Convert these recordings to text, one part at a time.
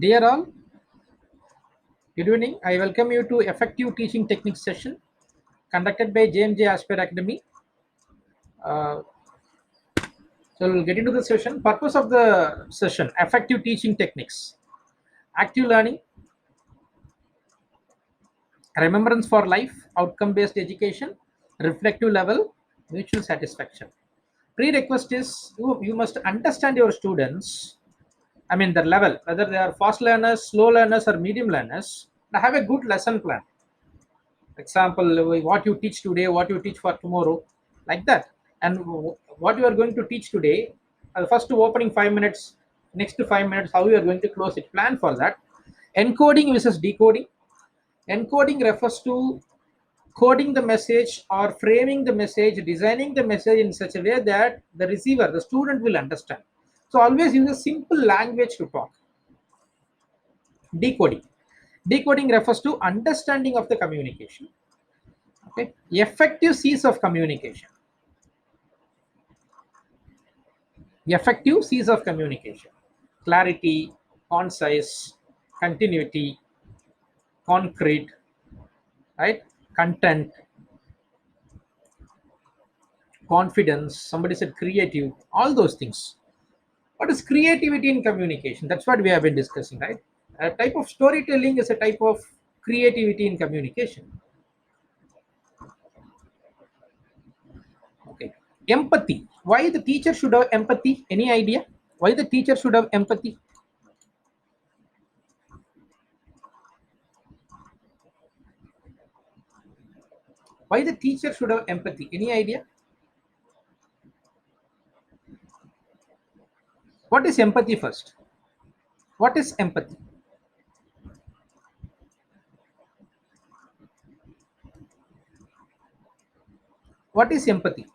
Dear all, good evening. I welcome you to Effective Teaching Techniques session conducted by JMJ Aspire Academy. Uh, so we'll get into the session. Purpose of the session: effective teaching techniques, active learning, remembrance for life, outcome-based education, reflective level, mutual satisfaction. Prerequisite is you must understand your students. I mean the level, whether they are fast learners, slow learners, or medium learners. Have a good lesson plan. Example, what you teach today, what you teach for tomorrow, like that. And what you are going to teach today, first to opening 5 minutes, next to 5 minutes, how you are going to close it, plan for that. Encoding versus decoding. Encoding refers to coding the message or framing the message, designing the message in such a way that the receiver, the student, will understand. So always use a simple language to talk. Decoding refers to understanding of the communication. Okay, effective C's of communication. Effective C's of communication: clarity, concise, continuity, concrete, right? Content, confidence. Somebody said creative. All those things. What is creativity in communication? That's what we have been discussing, right? A type of storytelling is a type of creativity in communication. Okay. Empathy. Why the teacher should have empathy? Any idea? Why the teacher should have empathy? Why the teacher should have empathy? Any idea? What is empathy first? What is empathy? What is empathy?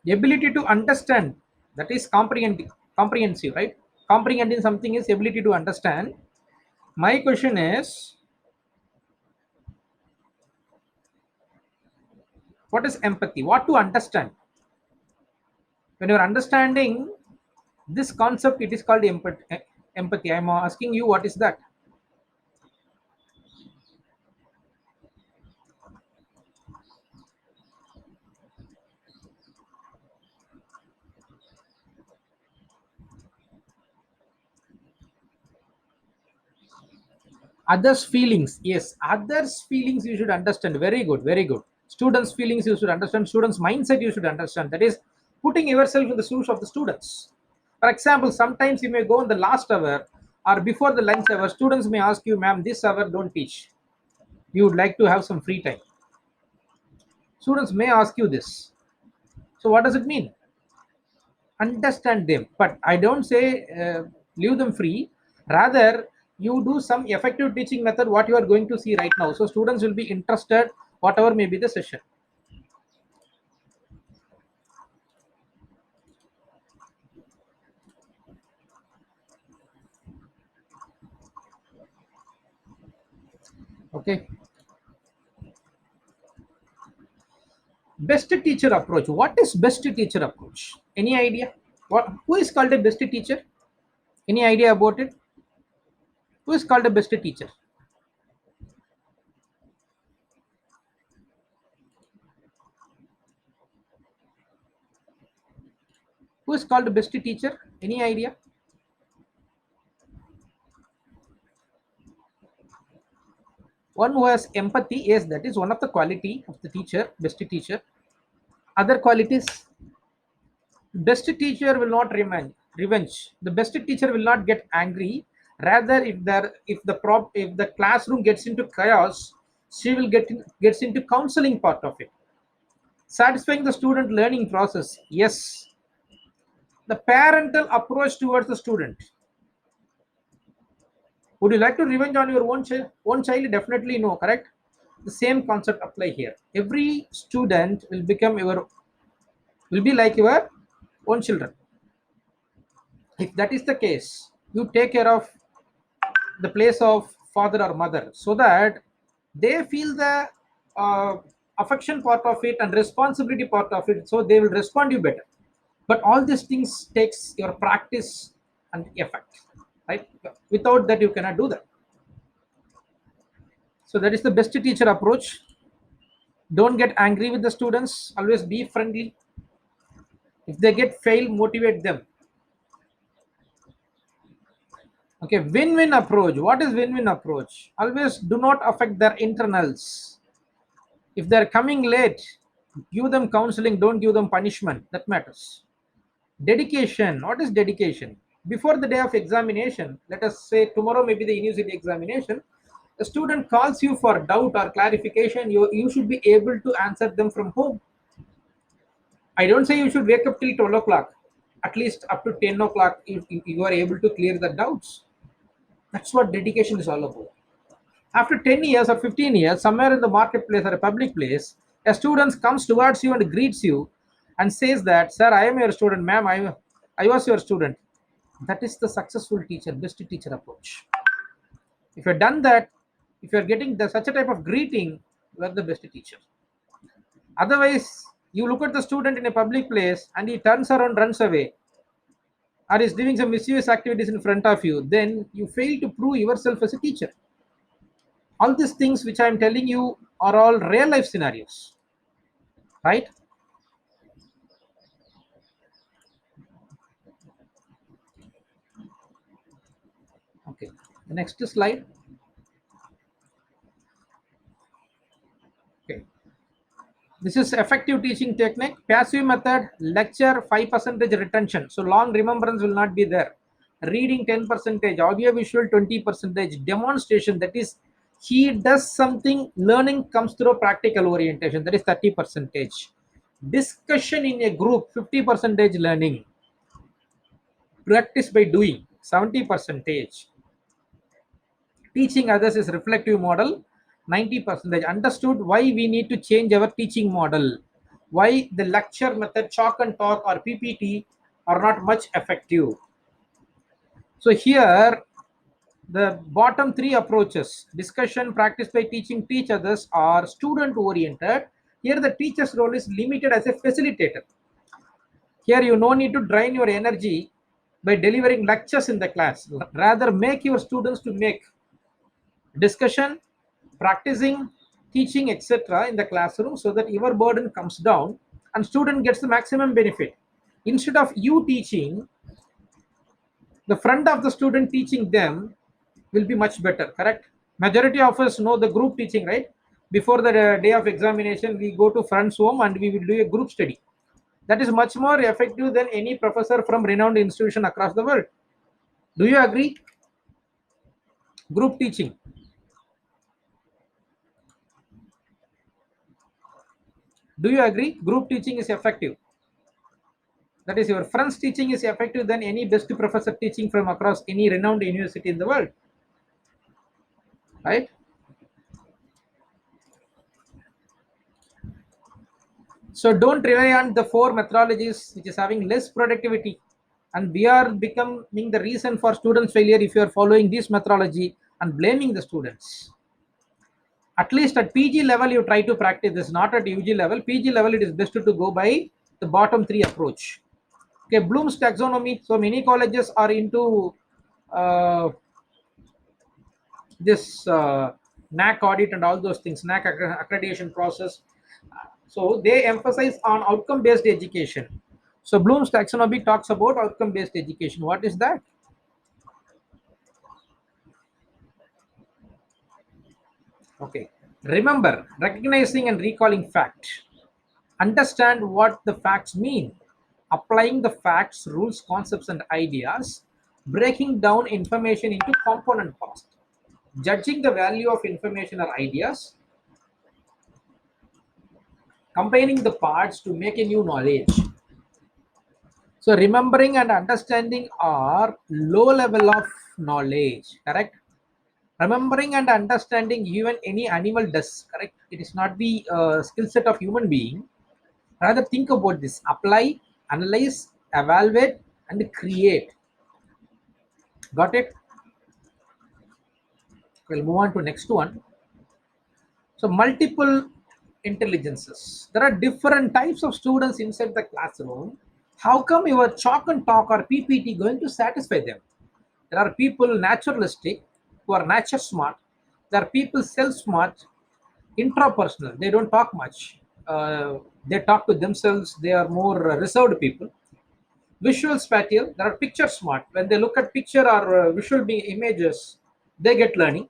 The ability to understand, that is comprehensive, right? Comprehending something is ability to understand. My question is, what is empathy? What to understand? When you're understanding this concept, it is called empathy. I'm asking you, what is that? Others feelings, yes, others feelings you should understand. Very good, very good. Students feelings you should understand. Students mindset you should understand. That is putting yourself in the shoes of the students. For example, sometimes you may go in the last hour or before the lunch hour. Students may ask you, ma'am, this hour don't teach, you would like to have some free time. Students may ask you this. So what does it mean? Understand them, but I don't say leave them free. Rather, you do some effective teaching method, what you are going to see right now, so students will be interested whatever may be the session. Okay. Best teacher approach. What is best teacher approach? Any idea? Who is called a best teacher? Any idea about it? Who is called a best teacher? Who is called a best teacher? Any idea? One who has empathy. Yes, that is one of the quality of the teacher, best teacher. Other qualities: best teacher will not revenge. The best teacher will not get angry. Rather, if the classroom gets into chaos, she will gets into counseling part of it. Satisfying the student learning process. Yes. The parental approach towards the student. Would you like to revenge on your own child? Definitely no, correct? The same concept apply here. Every student will be like your own children. If that is the case, you take care of the place of father or mother so that they feel the uh, affection part of it and responsibility part of it, so they will respond you better. But all these things takes your practice and effect, right? Without that you cannot do that. So that is the best teacher approach. Don't get angry with the students, always be friendly. If they get fail, motivate them. Okay, win-win approach. What is win-win approach? Always do not affect their internals. If they're coming late, give them counseling, don't give them punishment. That matters. Dedication. What is dedication? Before the day of examination, let us say tomorrow maybe the university examination, a student calls you for doubt or clarification, you should be able to answer them from home. I don't say you should wake up till 12 o'clock. At least up to 10 o'clock, you are able to clear the doubts. That's what dedication is all about. After 10 years or 15 years, somewhere in the marketplace or a public place, a student comes towards you and greets you and says that, Sir, I am your student, ma'am, I was your student. That is the successful teacher, best teacher approach. If you've done that, if you're getting such a type of greeting, you are the best teacher. Otherwise, you look at the student in a public place and he turns around, runs away, or is doing some mischievous activities in front of you, then you fail to prove yourself as a teacher. All these things which I am telling you are all real life scenarios, right? Okay, the next slide. Okay, this is effective teaching technique. Passive method, lecture 5% retention, so long remembrance will not be there. Reading 10%, audio visual 20%, demonstration, that is he does something, learning comes through practical orientation, that is 30%. Discussion in a group 50% learning. Practice by doing 70%. Teaching others is reflective model 90%. Understood why we need to change our teaching model, why the lecture method, chalk and talk or PPT are not much effective. So here the bottom three approaches, discussion, practice by teaching, teach others, are student oriented. Here the teacher's role is limited as a facilitator. Here you no need to drain your energy by delivering lectures in the class, rather make your students to make discussion, practicing, teaching, etc. in the classroom, so that your burden comes down and student gets the maximum benefit. Instead of you teaching, the front of the student teaching them will be much better, correct? Majority of us know the group teaching, right? Before the day of examination, we go to friend's home and we will do a group study. That is much more effective than any professor from renowned institution across the world. Do you agree? Group teaching. Do you agree? Group teaching is effective. That is, your friend's teaching is effective than any best professor teaching from across any renowned university in the world, right? So don't rely on the four methodologies which is having less productivity, and we are becoming the reason for students failure if you are following this methodology and blaming the students. At least at PG level you try to practice this, not at UG level. PG level it is best to go by the bottom three approach. Okay, Bloom's taxonomy. So many colleges are into uh, this NAC audit and all those things, NAC accreditation process. So they emphasize on outcome-based education. So Bloom's taxonomy talks about outcome-based education. What is that? Okay. Remember, recognizing and recalling fact. Understand what the facts mean. Applying the facts, rules, concepts, and ideas. Breaking down information into component parts. Judging the value of information or ideas, combining the parts to make a new knowledge. So remembering and understanding are low level of knowledge, correct? Remembering and understanding even any animal does, correct? It is not the skill set of human being. Rather think about this, apply, analyze, evaluate, and create. Got it? We'll move on to next one. So multiple intelligences. There are different types of students inside the classroom. How come your chalk and talk or PPT going to satisfy them? There are people naturalistic who are nature smart. There are people self smart, intrapersonal. They don't talk much. They talk to themselves. They are more reserved people. Visual spatial. There are picture smart. When they look at picture or visual images, they get learning.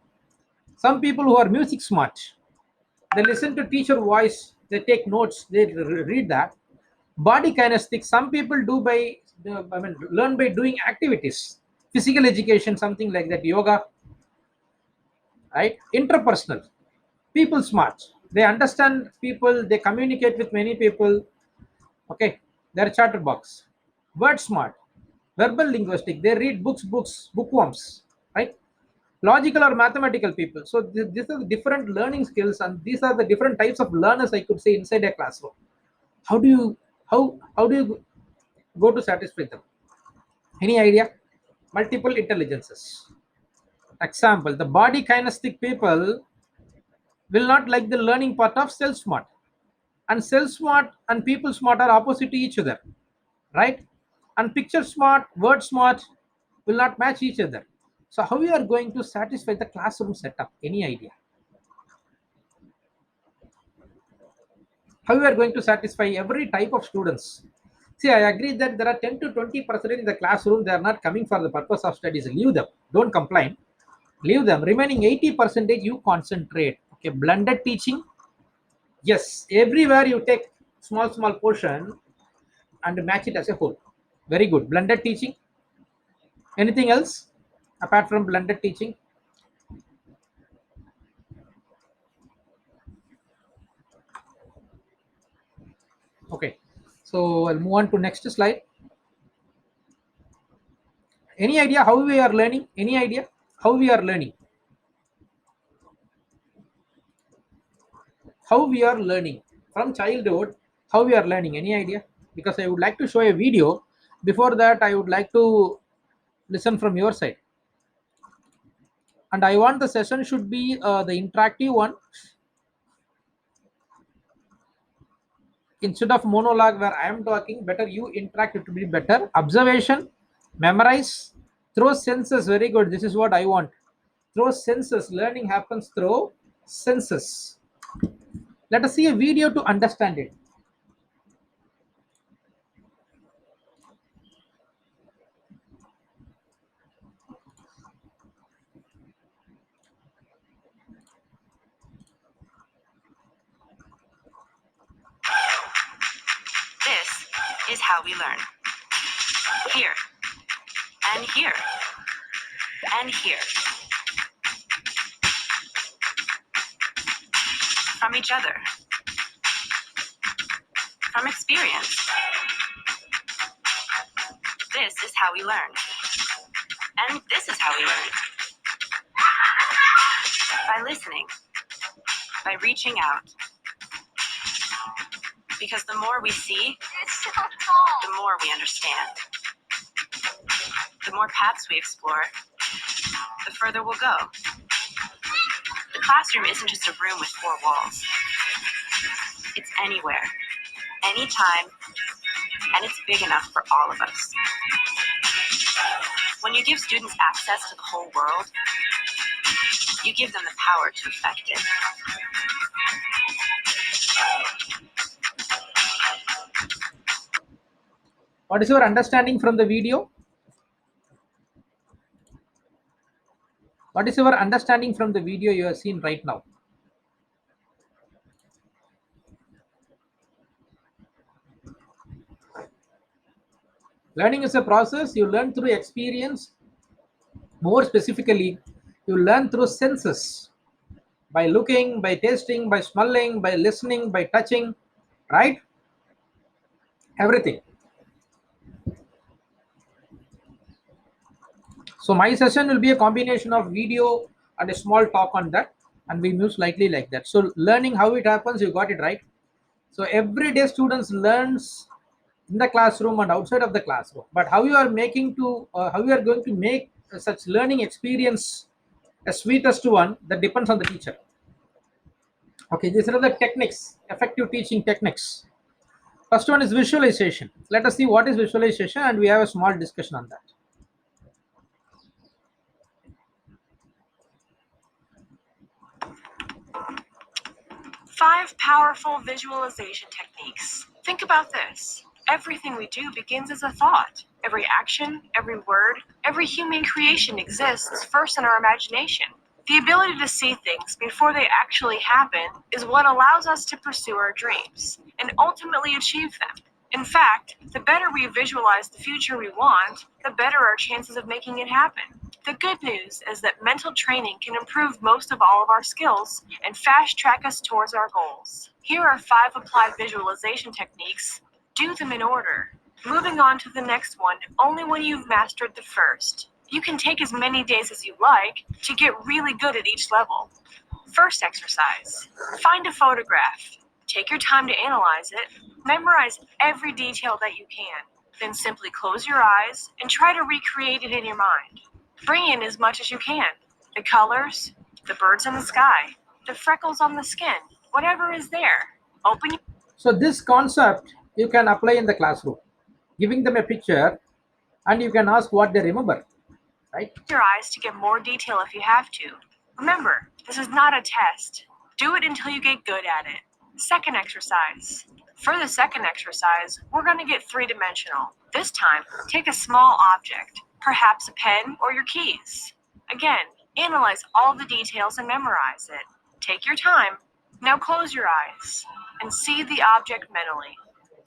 Some people who are music smart, they listen to teacher voice, they take notes, they read that. Body kinesthetic, some people do by learn by doing activities, physical education, something like that, yoga, right? Interpersonal, people smart, they understand people, they communicate with many people. Okay, they're chatterbox. Word smart, verbal linguistic, they read books, bookworms, right? Logical or mathematical people. So these are the different learning skills, and these are the different types of learners, I could say, inside a classroom. How do you how do you go to satisfy them? Any idea? Multiple intelligences. Example: the body kinesthetic people will not like the learning part of self smart, and self smart and people smart are opposite to each other, right? And picture smart, word smart will not match each other. So how you are going to satisfy the classroom setup? Any idea? How you are going to satisfy every type of students? See, I agree that there are 10 to 20% in the classroom, they are not coming for the purpose of studies. Leave them, don't complain, leave them. Remaining 80% you concentrate. Okay, blended teaching. Yes, everywhere you take small portion and match it as a whole. Very good, blended teaching. Anything else apart from blended teaching? Okay, so I'll move on to next slide. Any idea how we are learning? Any idea how we are learning? How we are learning from childhood? How we are learning? Any idea? Because I would like to show a video. Before that, I would like to listen from your side, and I want the session should be the interactive one, instead of monologue where I am talking. Better you interact, it will be better. Observation, memorize, through senses. Very good, this is what I want. Through senses, learning happens through senses. Let us see a video to understand it. This is how we learn. Here, and here, and here. From each other. From experience. This is how we learn. And this is how we learn. By listening. By reaching out. Because the more we see, the more we understand. The more paths we explore, the further we'll go. The classroom isn't just a room with four walls. It's anywhere, anytime, and it's big enough for all of us. When you give students access to the whole world, you give them the power to affect it. What is your understanding from the video? What is your understanding from the video you have seen right now? Learning is a process. You learn through experience. More specifically, you learn through senses, by looking, by tasting, by smelling, by listening, by touching, right? Everything. So my session will be a combination of video and a small talk on that, and we move slightly like that. So learning how it happens, you got it right. So everyday students learns in the classroom and outside of the classroom. But how you are making to how you are going to make such learning experience a sweetest one, that depends on the teacher. Okay, these are the techniques, effective teaching techniques. First one is visualization. Let us see what is visualization, and we have a small discussion on that. 5 powerful visualization techniques. Think about this. Everything we do begins as a thought. Every action, every word, every human creation exists first in our imagination. The ability to see things before they actually happen is what allows us to pursue our dreams and ultimately achieve them. In fact, the better we visualize the future we want, the better our chances of making it happen. The good news is that mental training can improve most of all of our skills and fast track us towards our goals. Here are 5 applied visualization techniques. Do them in order. Moving on to the next one only when you've mastered the first. You can take as many days as you like to get really good at each level. First exercise. Find a photograph. Take your time to analyze it. Memorize every detail that you can. Then simply close your eyes and try to recreate it in your mind. Bring in as much as you can. The colors, the birds in the sky, the freckles on the skin, whatever is there. Open So this concept you can apply in the classroom, giving them a picture, and you can ask what they remember, right? your eyes to get more detail if you have to. Remember, this is not a test. Do it until you get good at it. Second exercise. For the second exercise, we're going to get 3-dimensional. This time, take a small object, perhaps a pen or your keys. Again, analyze all the details and memorize it. Take your time. Now close your eyes and see the object mentally.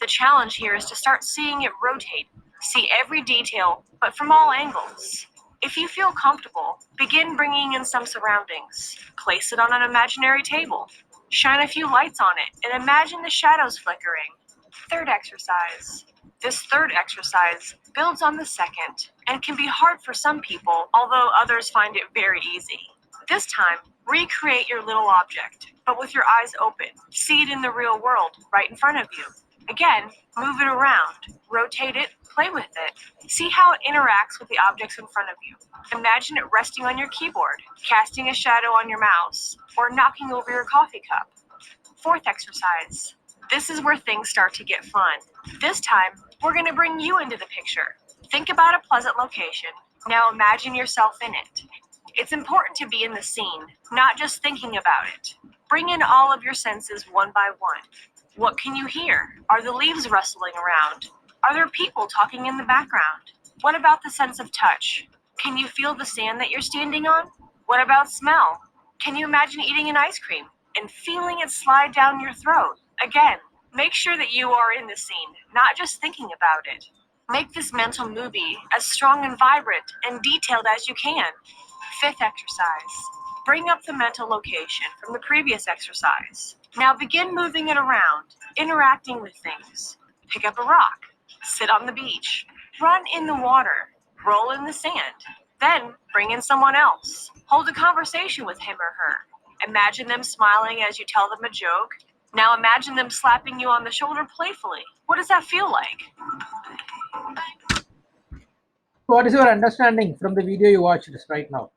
The challenge here is to start seeing it rotate. See every detail, but from all angles. If you feel comfortable, begin bringing in some surroundings. Place it on an imaginary table. Shine a few lights on it and imagine the shadows flickering. Third exercise. This third exercise builds on the second and can be hard for some people, although others find it very easy. This time, recreate your little object, but with your eyes open. See it in the real world, right in front of you. Again, move it around, rotate it, play with it. See how it interacts with the objects in front of you. Imagine it resting on your keyboard, casting a shadow on your mouse, or knocking over your coffee cup. Fourth exercise. This is where things start to get fun. This time, we're going to bring you into the picture. Think about a pleasant location. Now imagine yourself in it. It's important to be in the scene, not just thinking about it. Bring in all of your senses one by one. What can you hear? Are the leaves rustling around? Are there people talking in the background? What about the sense of touch? Can you feel the sand that you're standing on? What about smell? Can you imagine eating an ice cream and feeling it slide down your throat? Again, make sure that you are in the scene, not just thinking about it. Make this mental movie as strong and vibrant and detailed as you can. Fifth exercise. Bring up the mental location from the previous exercise. Now begin moving it around, interacting with things. Pick up a rock, sit on the beach, run in the water, roll in the sand. Then bring in someone else. Hold a conversation with him or her. Imagine them smiling as you tell them a joke. Now imagine them slapping you on the shoulder playfully. What does that feel like? What is your understanding from the video you watched right now?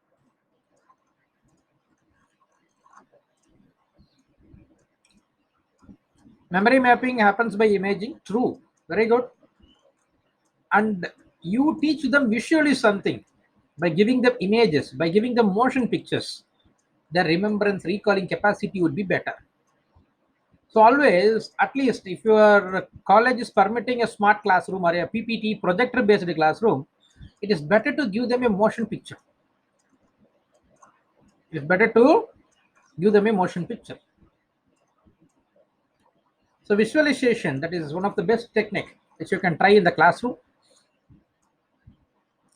Memory mapping happens by imaging. True. Very good. And you teach them visually something by giving them images, by giving them motion pictures. Their remembrance, recalling capacity would be better. So always, at least if your college is permitting a smart classroom or a PPT projector based classroom, it is better to give them a motion picture. It's better to give them a motion picture. So visualization, that is one of the best technique which you can try in the classroom.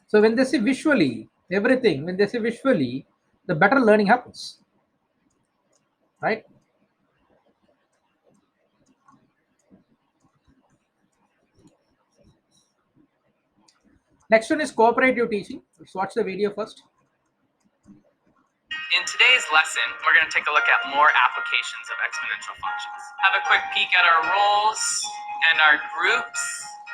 So when they see visually everything, when they see visually, the better learning happens, right? Next one is cooperative teaching. Let's watch the video first. In today's lesson, we're going to take a look at more applications of exponential functions. Have a quick peek at our roles and our groups.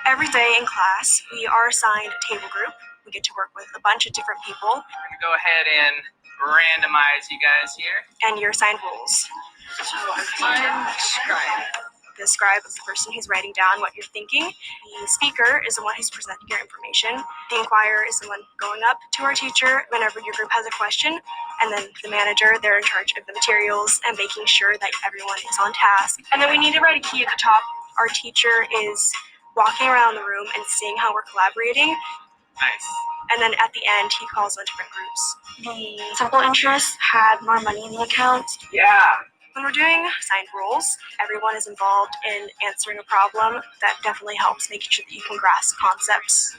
Every day in class, we are assigned a table group. We get to work with a bunch of different people. We're going to go ahead and randomize you guys here. And you're assigned roles. So I'm scribe. The scribe is the person who's writing down what you're thinking. The speaker is the one who's presenting your information. The inquirer is the one going up to our teacher whenever your group has a question. And then the manager, they're in charge of the materials and making sure that everyone is on task. And then we need to write a key at the top. Our teacher is walking around the room and seeing how we're collaborating. Nice. And then at the end, he calls on different groups. The simple interests had more money in the account. Yeah. When we're doing assigned roles, everyone is involved in answering a problem. That definitely helps making sure that you can grasp concepts.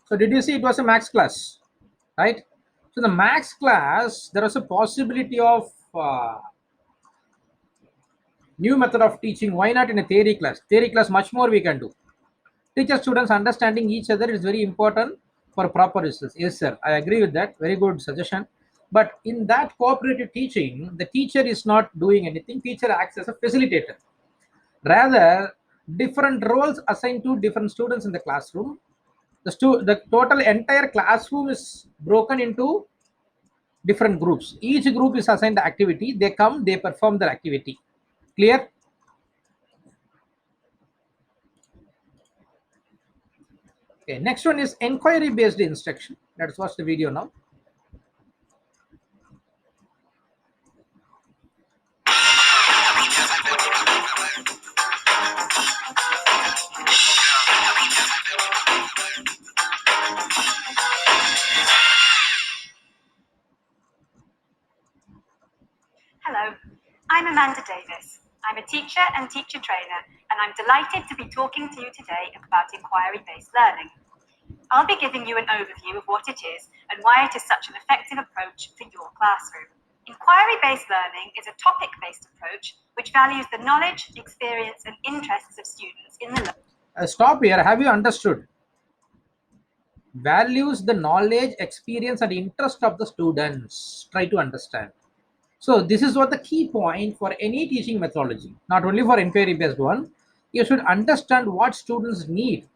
So did you see it was a max class, right? So the max class, there was a possibility of new method of teaching. Why not in a theory class? Theory class, much more we can do. Teacher students understanding each other is very important for proper results. Yes, sir. I agree with that. Very good suggestion. But in that cooperative teaching, the teacher is not doing anything. Teacher acts as a facilitator. Rather, different roles assigned to different students in the classroom. The total entire classroom is broken into different groups. Each group is assigned the activity. They come, they perform their activity. Clear? Okay. Next one is inquiry based instruction. Let's watch the video now. Hello, I'm Amanda Davis. I'm a teacher and teacher trainer, and I'm delighted to be talking to you today about inquiry-based learning. I'll be giving you an overview of what it is and why it is such an effective approach for your classroom. Inquiry-based learning is a topic-based approach which values the knowledge, experience, and interests of students in the Stop here. Have you understood? Values the knowledge, experience, and interest of the students. Try to understand. So this is what the key point for any teaching methodology, not only for inquiry based one. You should understand what students need,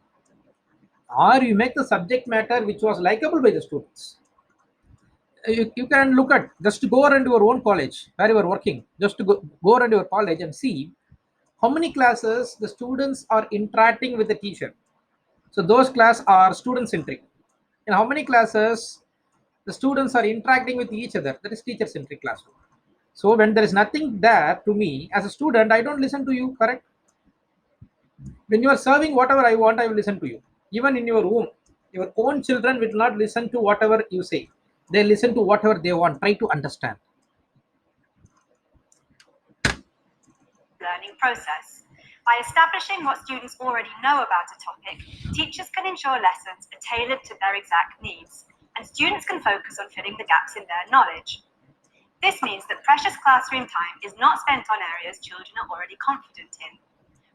or you make the subject matter which was likable by the students. You can look at, just to go around your own college where you are working, just to go around your college and see how many classes the students are interacting with the teacher. So those classes are student centric. In how many classes the students are interacting with each other, that is teacher centric classroom. So when there is nothing there, to me as a student, I don't listen to you, correct? When you are serving whatever I want, I will listen to you. Even in your home, your own children will not listen to whatever you say. They listen to whatever they want. Try to understand. learning process. By establishing what students already know about a topic, teachers can ensure lessons are tailored to their exact needs, and students can focus on filling the gaps in their knowledge. This means that precious classroom time is not spent on areas children are already confident in.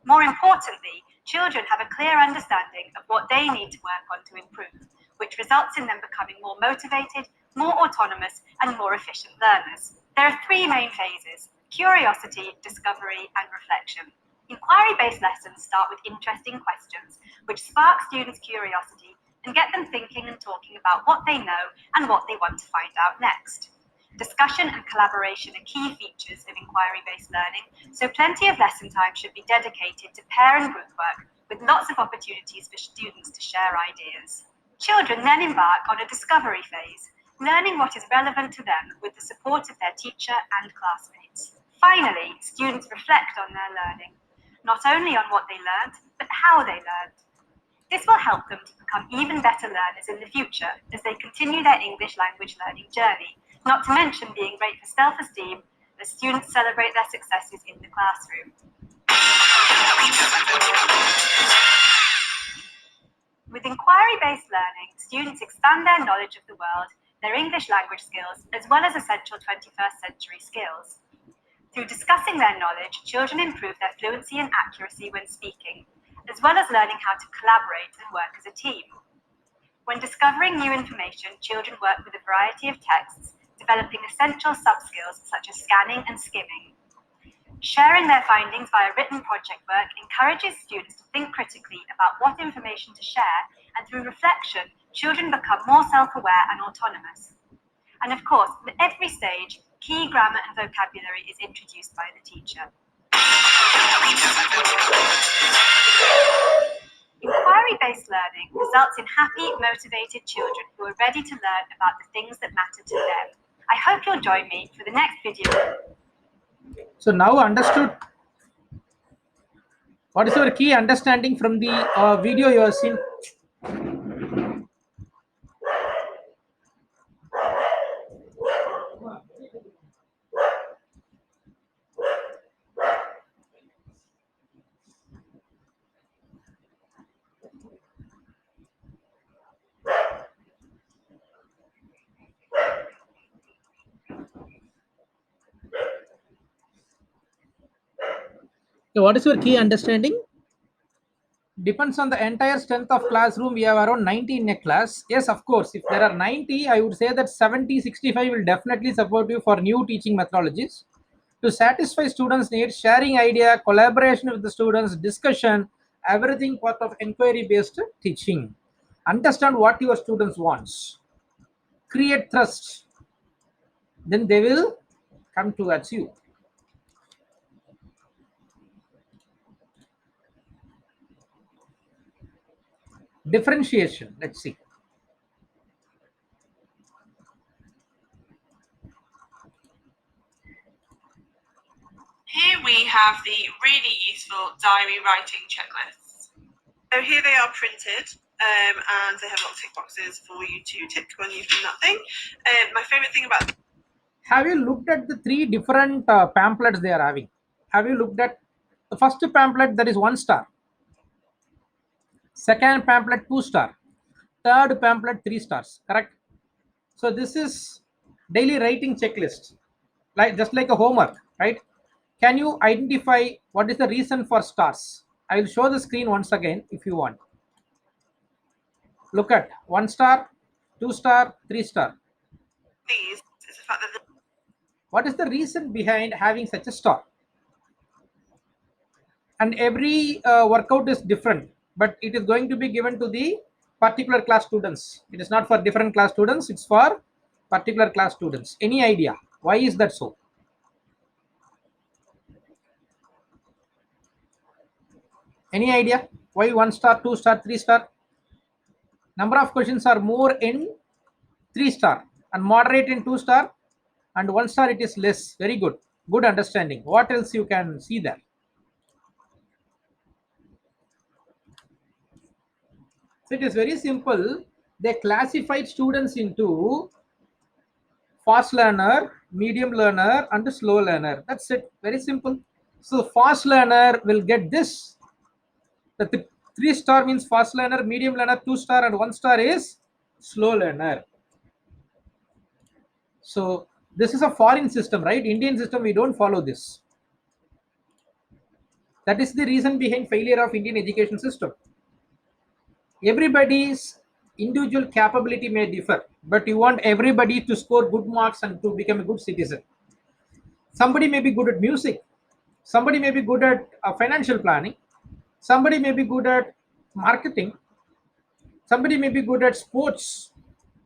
More importantly, children have a clear understanding of what they need to work on to improve, which results in them becoming more motivated, more autonomous, and more efficient learners. There are three main phases: curiosity, discovery, and reflection. Inquiry-based lessons start with interesting questions, which spark students' curiosity and get them thinking and talking about what they know and what they want to find out next. Discussion and collaboration are key features of inquiry-based learning, so plenty of lesson time should be dedicated to pair and group work, with lots of opportunities for students to share ideas. Children then embark on a discovery phase, learning what is relevant to them with the support of their teacher and classmates. Finally, students reflect on their learning, not only on what they learned, but how they learned. This will help them to become even better learners in the future as they continue their English language learning journey, not to mention being great for self-esteem as students celebrate their successes in the classroom. With inquiry-based learning, students expand their knowledge of the world, their English language skills, as well as essential 21st century skills. Through discussing their knowledge, children improve their fluency and accuracy when speaking, as well as learning how to collaborate and work as a team. When discovering new information, children work with a variety of texts, developing essential sub-skills such as scanning and skimming. Sharing their findings via written project work encourages students to think critically about what information to share, and through reflection, children become more self-aware and autonomous. And of course, at every stage, key grammar and vocabulary is introduced by the teacher. Inquiry-based learning results in happy, motivated children who are ready to learn about the things that matter to them. I hope you'll join me for the next video. So now understood. What is your key understanding from the video you have seen? So what is your key understanding? Depends on the entire strength of classroom. We have around 90 in a class. Yes, of course, if there are 90, I would say that 70, 65 will definitely support you for new teaching methodologies to satisfy students' needs, sharing idea, collaboration with the students, discussion, everything part of inquiry based teaching. Understand what your students wants, create trust, then they will come towards you. Differentiation, let's see. Here we have the really useful diary writing checklists. So here they are printed, and they have little tick boxes for you to tick when you've done that thing. My favourite thing about Have you looked at the three different pamphlets they are having? Have you looked at the first pamphlet? That is 1 star. Second pamphlet 2 star. Third pamphlet 3 stars. Correct. So this is daily writing checklist, like just like a homework, right? Can you identify what is the reason for stars? I will show the screen once again if you want. Look at 1 star, 2 star, 3 star. these is the fact that What is the reason behind having such a star? And every workout is different, but it is going to be given to the particular class students. It is not for different class students, it's for particular class students. Any idea why is that so? Any idea why 1 star, 2 star, 3 star? Number of questions are more in 3 star and moderate in 2 star, and 1 star it is less. Very good, good understanding. What else you can see there? So it is very simple. They classified students into fast learner, medium learner, and slow learner. That's it. Very simple. So fast learner will get this. The 3 star means fast learner, medium learner 2 star, and 1 star is slow learner. So this is a foreign system, right? Indian system, we don't follow this. That is the reason behind failure of Indian education system. Everybody's individual capability may differ, but you want everybody to score good marks and to become a good citizen. Somebody may be good at music, somebody may be good at financial planning, somebody may be good at marketing, somebody may be good at sports.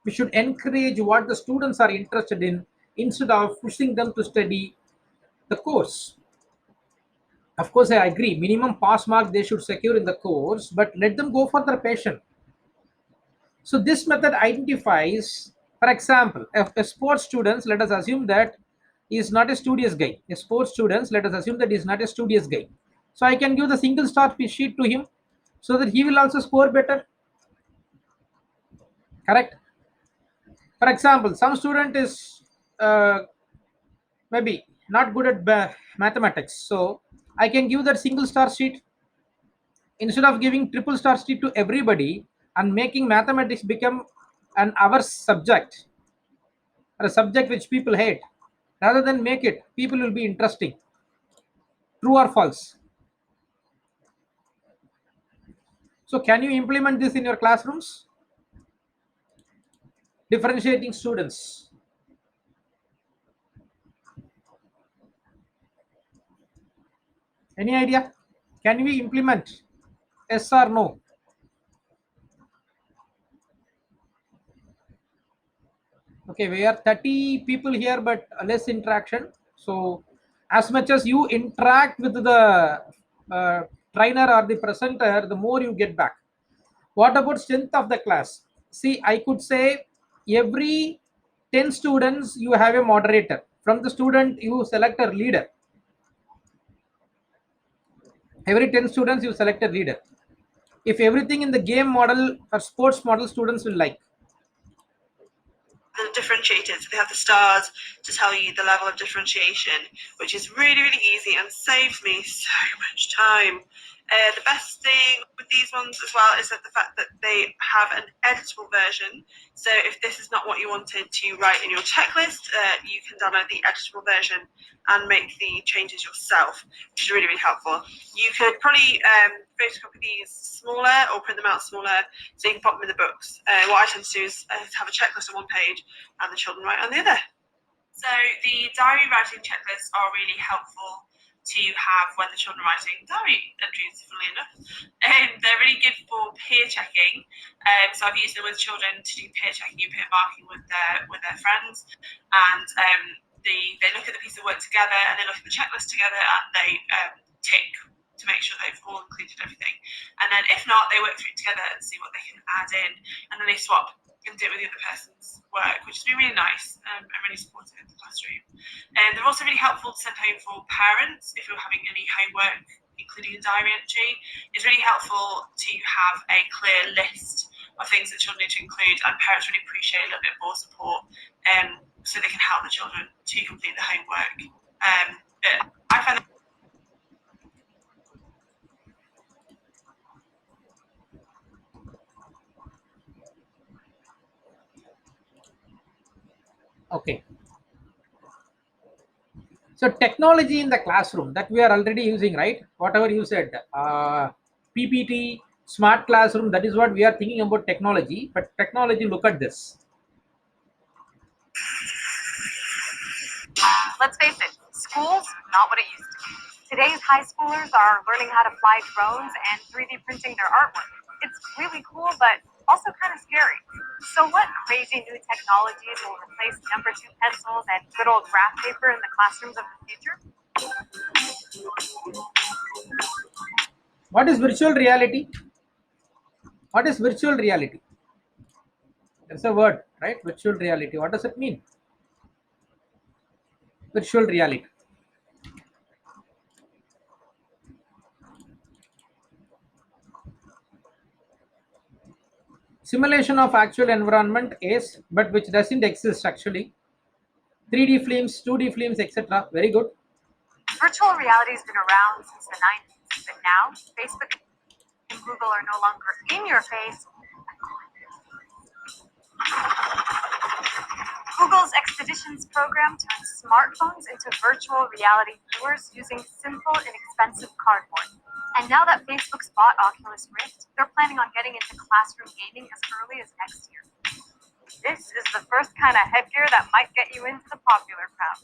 We should encourage what the students are interested in instead of pushing them to study the course. Of course, I agree, minimum pass mark they should secure in the course, but let them go for their passion. So this method identifies, for example, a sports students, let us assume that he is not a studious guy. A sports students, let us assume that he is not a studious guy. So I can give the single star sheet to him so that he will also score better. Correct. For example, some student is maybe not good at mathematics. So I can give that single star sheet instead of giving triple star sheet to everybody and making mathematics become an our subject or a subject which people hate. Rather than make it, people will be interesting. True or false? So can you implement this in your classrooms? Differentiating students. Any idea? Can we implement? Yes or no? Okay, we are 30 people here, but less interaction. So, as much as you interact with the uh, trainer or the presenter, the more you get back. What about strength of the class? See, I could say every 10 students you have a moderator. From the student, you select a leader. Every 10 students, you select a leader. If everything in the game model or sports model, students will like. The differentiators, they have the stars to tell you the level of differentiation, which is really, really easy and saves me so much time. The best thing with these ones as well is that the fact that they have an editable version. So if this is not what you wanted to write in your checklist, you can download the editable version and make the changes yourself, which is really, really helpful. You could probably photocopy these smaller or print them out smaller so you can pop them in the books. What I tend to do is have a checklist on one page and the children write on the other. So the diary writing checklists are really helpful to have when the children are writing diary entries, funnily enough. They're really good for peer checking. So I've used them with children to do peer checking and peer marking with their friends. And they look at the piece of work together and they look at the checklist together and they tick to make sure they've all included everything. And then if not, they work through it together and see what they can add in. And then they swap and do it with the other person's work, which has been really nice and really supportive in the classroom. And they're also really helpful to send home for parents if you're having any homework, including a diary entry. It's really helpful to have a clear list of things that children need to include, and parents really appreciate a little bit more support so they can help the children to complete the homework. But I find that Okay. So technology in the classroom that we are already using, right? Whatever you said, PPT, smart classroom, that is what we are thinking about technology. But technology, look at this. Let's face it, school's not what it used to be. Today's high schoolers are learning how to fly drones and 3D printing their artwork. It's really cool, but also kind of scary. So what crazy new technologies will replace number 2 pencils and good old graph paper in the classrooms of the future? What is virtual reality? What is virtual reality? That's a word, right? Virtual reality. What does it mean? Virtual reality. Simulation of actual environment is, but which doesn't exist actually. 3D films, 2D films, etc. Very good. Virtual reality has been around since the 90s, but now Facebook and Google are no longer in your face. Google's Expeditions program turns smartphones into virtual reality viewers using simple, inexpensive cardboard. And now that Facebook's bought Oculus Rift, they're planning on getting into classroom gaming as early as next year. This is the first kind of headgear that might get you into the popular crowd.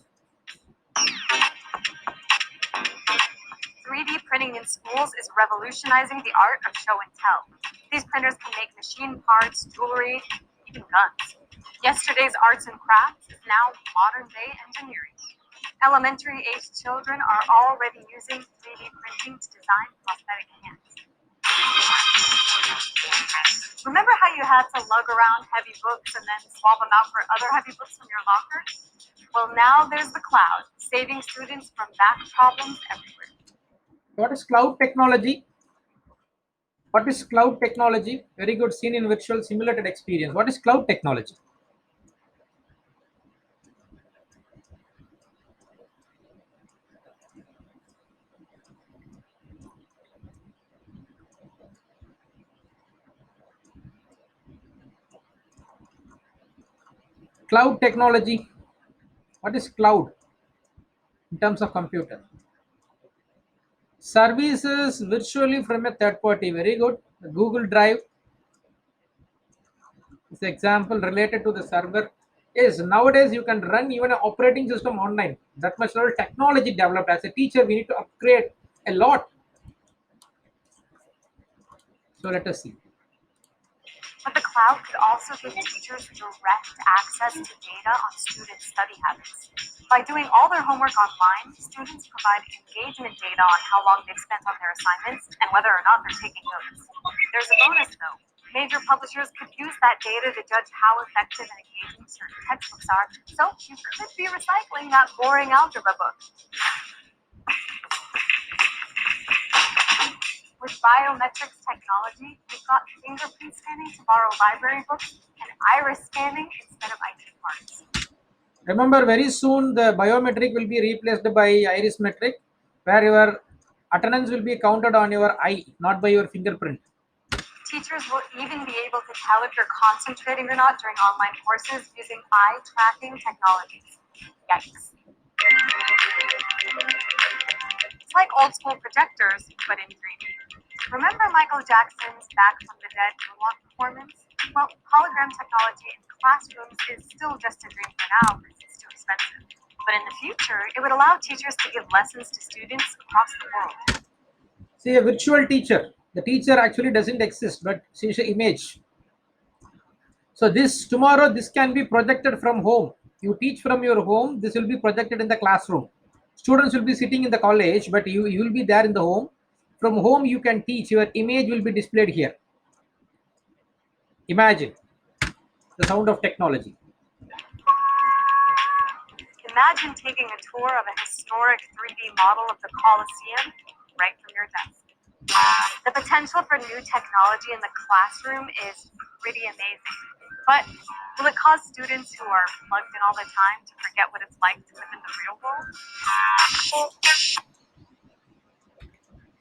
3D printing in schools is revolutionizing the art of show and tell. These printers can make machine parts, jewelry, even guns. Yesterday's arts and crafts is now modern-day engineering. Elementary-aged children are already using 3D printing to design prosthetic hands. Remember how you had to lug around heavy books and then swap them out for other heavy books from your locker? Well, now there's the cloud, saving students from back problems everywhere. What is cloud technology? What is cloud technology? Very good, seen in virtual simulated experience. What is cloud technology? Cloud technology. What is cloud in terms of computer? Services virtually from a third party. Very good. Google Drive is the example related to the server. Yes, nowadays you can run even an operating system online. That much level technology developed. As a teacher, we need to upgrade a lot. So let us see. But the cloud could also give teachers direct access to data on students' study habits. By doing all their homework online, students provide engagement data on how long they've spent on their assignments and whether or not they're taking notes. There's a bonus though. Major publishers could use that data to judge how effective and engaging certain textbooks are, so you could be recycling that boring algebra book. With biometrics technology, we've got fingerprint scanning to borrow library books and iris scanning instead of ID cards. Remember, very soon the biometric will be replaced by iris metric, where your attendance will be counted on your eye, not by your fingerprint. Teachers will even be able to tell if you're concentrating or not during online courses using eye tracking technologies. Yikes. It's like old school projectors, but in 3D. Remember Michael Jackson's Back from the Dead moonwalk performance? Well, hologram technology in classrooms is still just a dream for now because it's too expensive. But in the future, it would allow teachers to give lessons to students across the world. See, a virtual teacher. The teacher actually doesn't exist, but she's an image. So tomorrow this can be projected from home. You teach from your home, this will be projected in the classroom. Students will be sitting in the college, but you will be there in the home. From home you can teach, your image will be displayed here. Imagine the sound of technology. Imagine taking a tour of a historic 3D model of the Colosseum right from your desk. The potential for new technology in the classroom is pretty amazing. But will it cause students who are plugged in all the time to forget what it's like to live in the real world?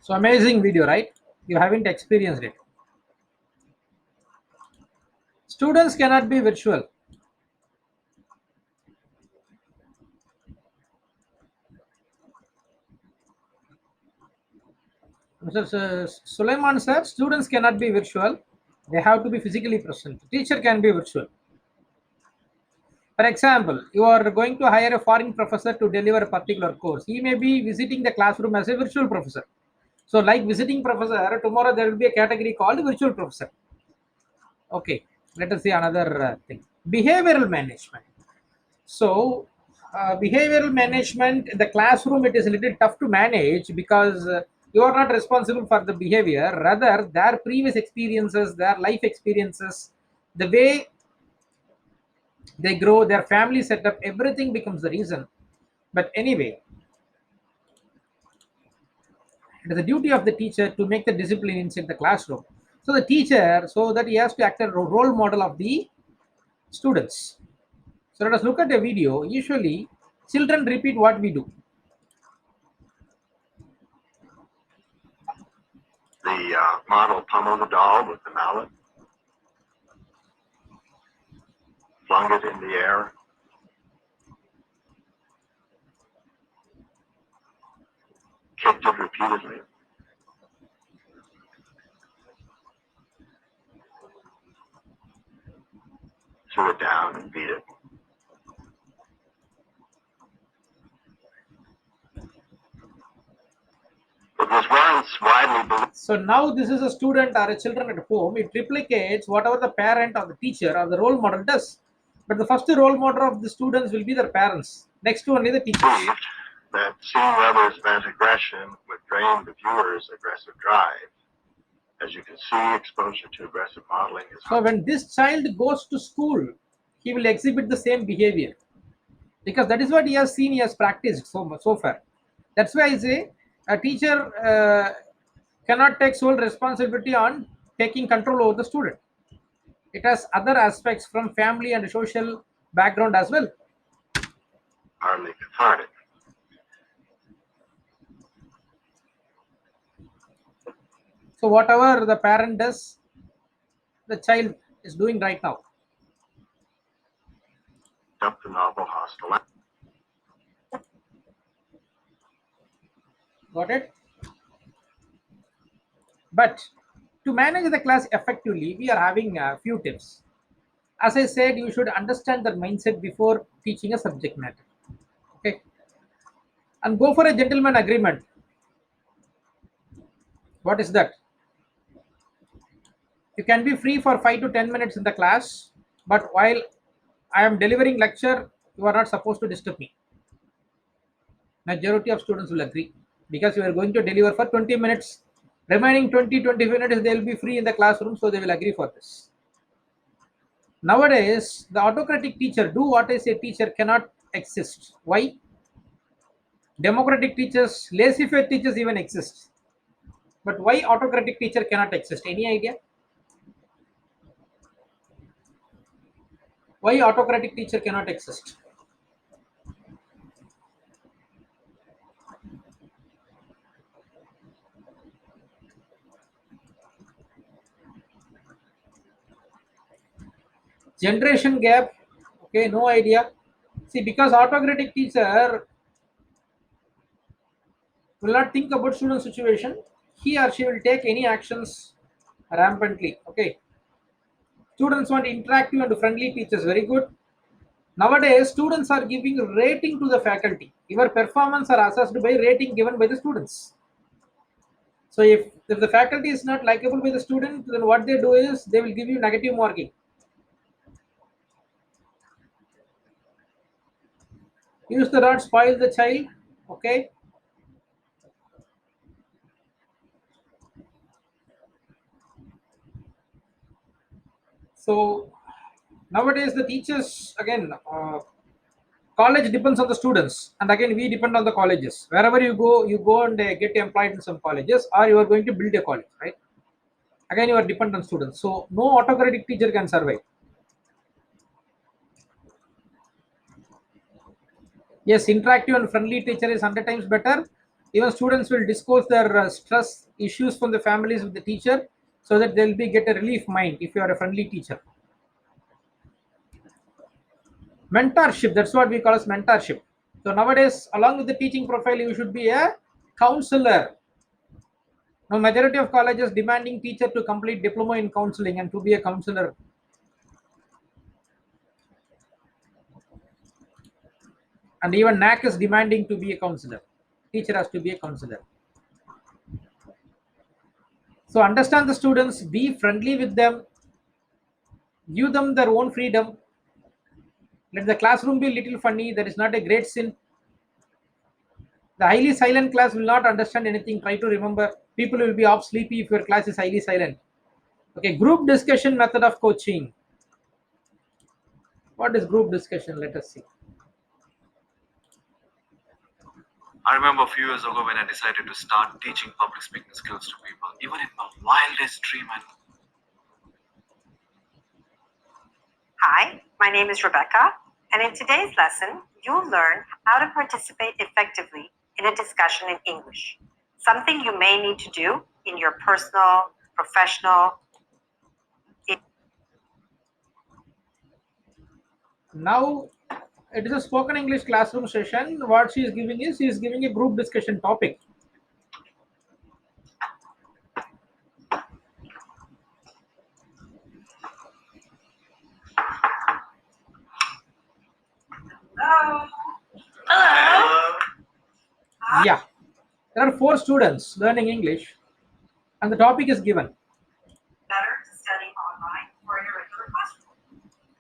So amazing video, right? You haven't experienced it. Students cannot be virtual. Mr. Suleiman said students cannot be virtual. They have to be physically present. Teacher can be virtual. For example, you are going to hire a foreign professor to deliver a particular course. He may be visiting the classroom as a virtual professor. So like visiting professor, tomorrow there will be a category called virtual professor. Okay, let us see another thing. Behavioral management. So behavioral management in the classroom, it is a little tough to manage because you are not responsible for the behavior. Rather, their previous experiences, their life experiences, the way they grow, their family setup, everything becomes the reason. But anyway, it is the duty of the teacher to make the discipline inside the classroom. So the teacher, so that he has to act as a role model of the students. So let us look at a video. Usually, children repeat what we do. The model pummeled the doll with the mallet, flung it in the air, kicked it repeatedly, threw it down and beat it. It was once widely believed. So now this is a student or a children at home. It replicates whatever the parent or the teacher or the role model does. But the first role model of the students will be their parents. Next to only the teachers. That seeing others vent aggression would drain the viewer's aggressive drive. As you can see, exposure to aggressive modeling is. So when this child goes to school, he will exhibit the same behavior because that is what he has seen, he has practiced so far. That's why I say a teacher cannot take sole responsibility on taking control over the student. It has other aspects from family and social background as well. Hardly cathartic. So whatever the parent does, the child is doing right now. Dump the novel hostile. Got it? But to manage the class effectively, we are having a few tips. As I said, you should understand the mindset before teaching a subject matter. Okay. And go for a gentleman agreement. What is that? You can be free for 5 to 10 minutes in the class, but while I am delivering lecture, you are not supposed to disturb me. Majority of students will agree because you are going to deliver for 20 minutes. Remaining 20-25 minutes, they will be free in the classroom, so they will agree for this. Nowadays, the autocratic teacher, do what I say teacher, cannot exist. Why? Democratic teachers, laissez-faire teachers even exist. But why autocratic teacher cannot exist? Any idea? Why autocratic teacher cannot exist? Generation gap, okay, no idea. See, because autocratic teacher will not think about student situation, he or she will take any actions rampantly. Okay, students want interactive and friendly teachers, very good. Nowadays, students are giving rating to the faculty. Your performance are assessed by rating given by the students. So if the faculty is not likable by the student, then what they do is they will give you negative marking. Use the rod, spoil the child. Okay. So nowadays the teachers again, college depends on the students, and again we depend on the colleges. Wherever you go and get employed in some colleges, or you are going to build a college, right? Again you are dependent on students. So no autocratic teacher can survive. Yes, interactive and friendly teacher is 100 times better. Even students will discuss their stress issues from the families with the teacher, so that they'll be get a relief mind if you are a friendly teacher. Mentorship, that's what we call as mentorship. So nowadays, along with the teaching profile, you should be a counselor. Now, majority of colleges demanding teacher to complete diploma in counseling and to be a counselor. And even NAC is demanding to be a counselor. Teacher has to be a counselor. So understand the students, be friendly with them, give them their own freedom. Let the classroom be little funny. That is not a great sin. The highly silent class will not understand anything. Try to remember. People will be off sleepy if your class is highly silent. Okay, group discussion method of coaching. What is group discussion? Let us see. I remember a few years ago when I decided to start teaching public speaking skills to people, even in my wildest dream. Hi, my name is Rebecca, and in today's lesson, you'll learn how to participate effectively in a discussion in English, something you may need to do in your personal, professional. Now it is a spoken English classroom session. What she is giving a group discussion topic. Hello. Hello. Yeah, there are 4 students learning English, and the topic is given. Better to study online or in a regular classroom.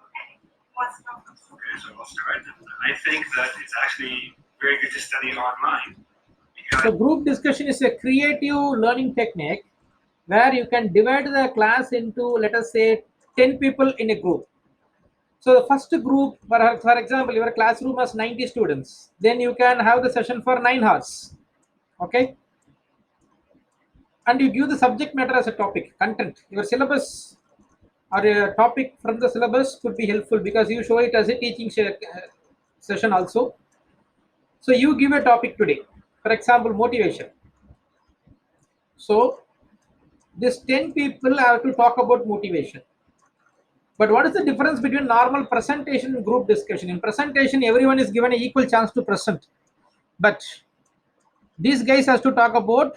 Okay. What's the first? Okay, so I'll start. I think that it's actually very good to study online because So group discussion is a creative learning technique where you can divide the class into, let us say, 10 people in a group. So the first group, for example, your classroom has 90 students. Then you can have the session for 9 hours. Okay. And you give the subject matter as a topic, content. Your syllabus or a topic from the syllabus could be helpful because you show it as a teaching session also. So you give a topic today. For example, motivation. So these 10 people have to talk about motivation. But what is the difference between normal presentation and group discussion? In presentation, everyone is given an equal chance to present. But these guys has to talk about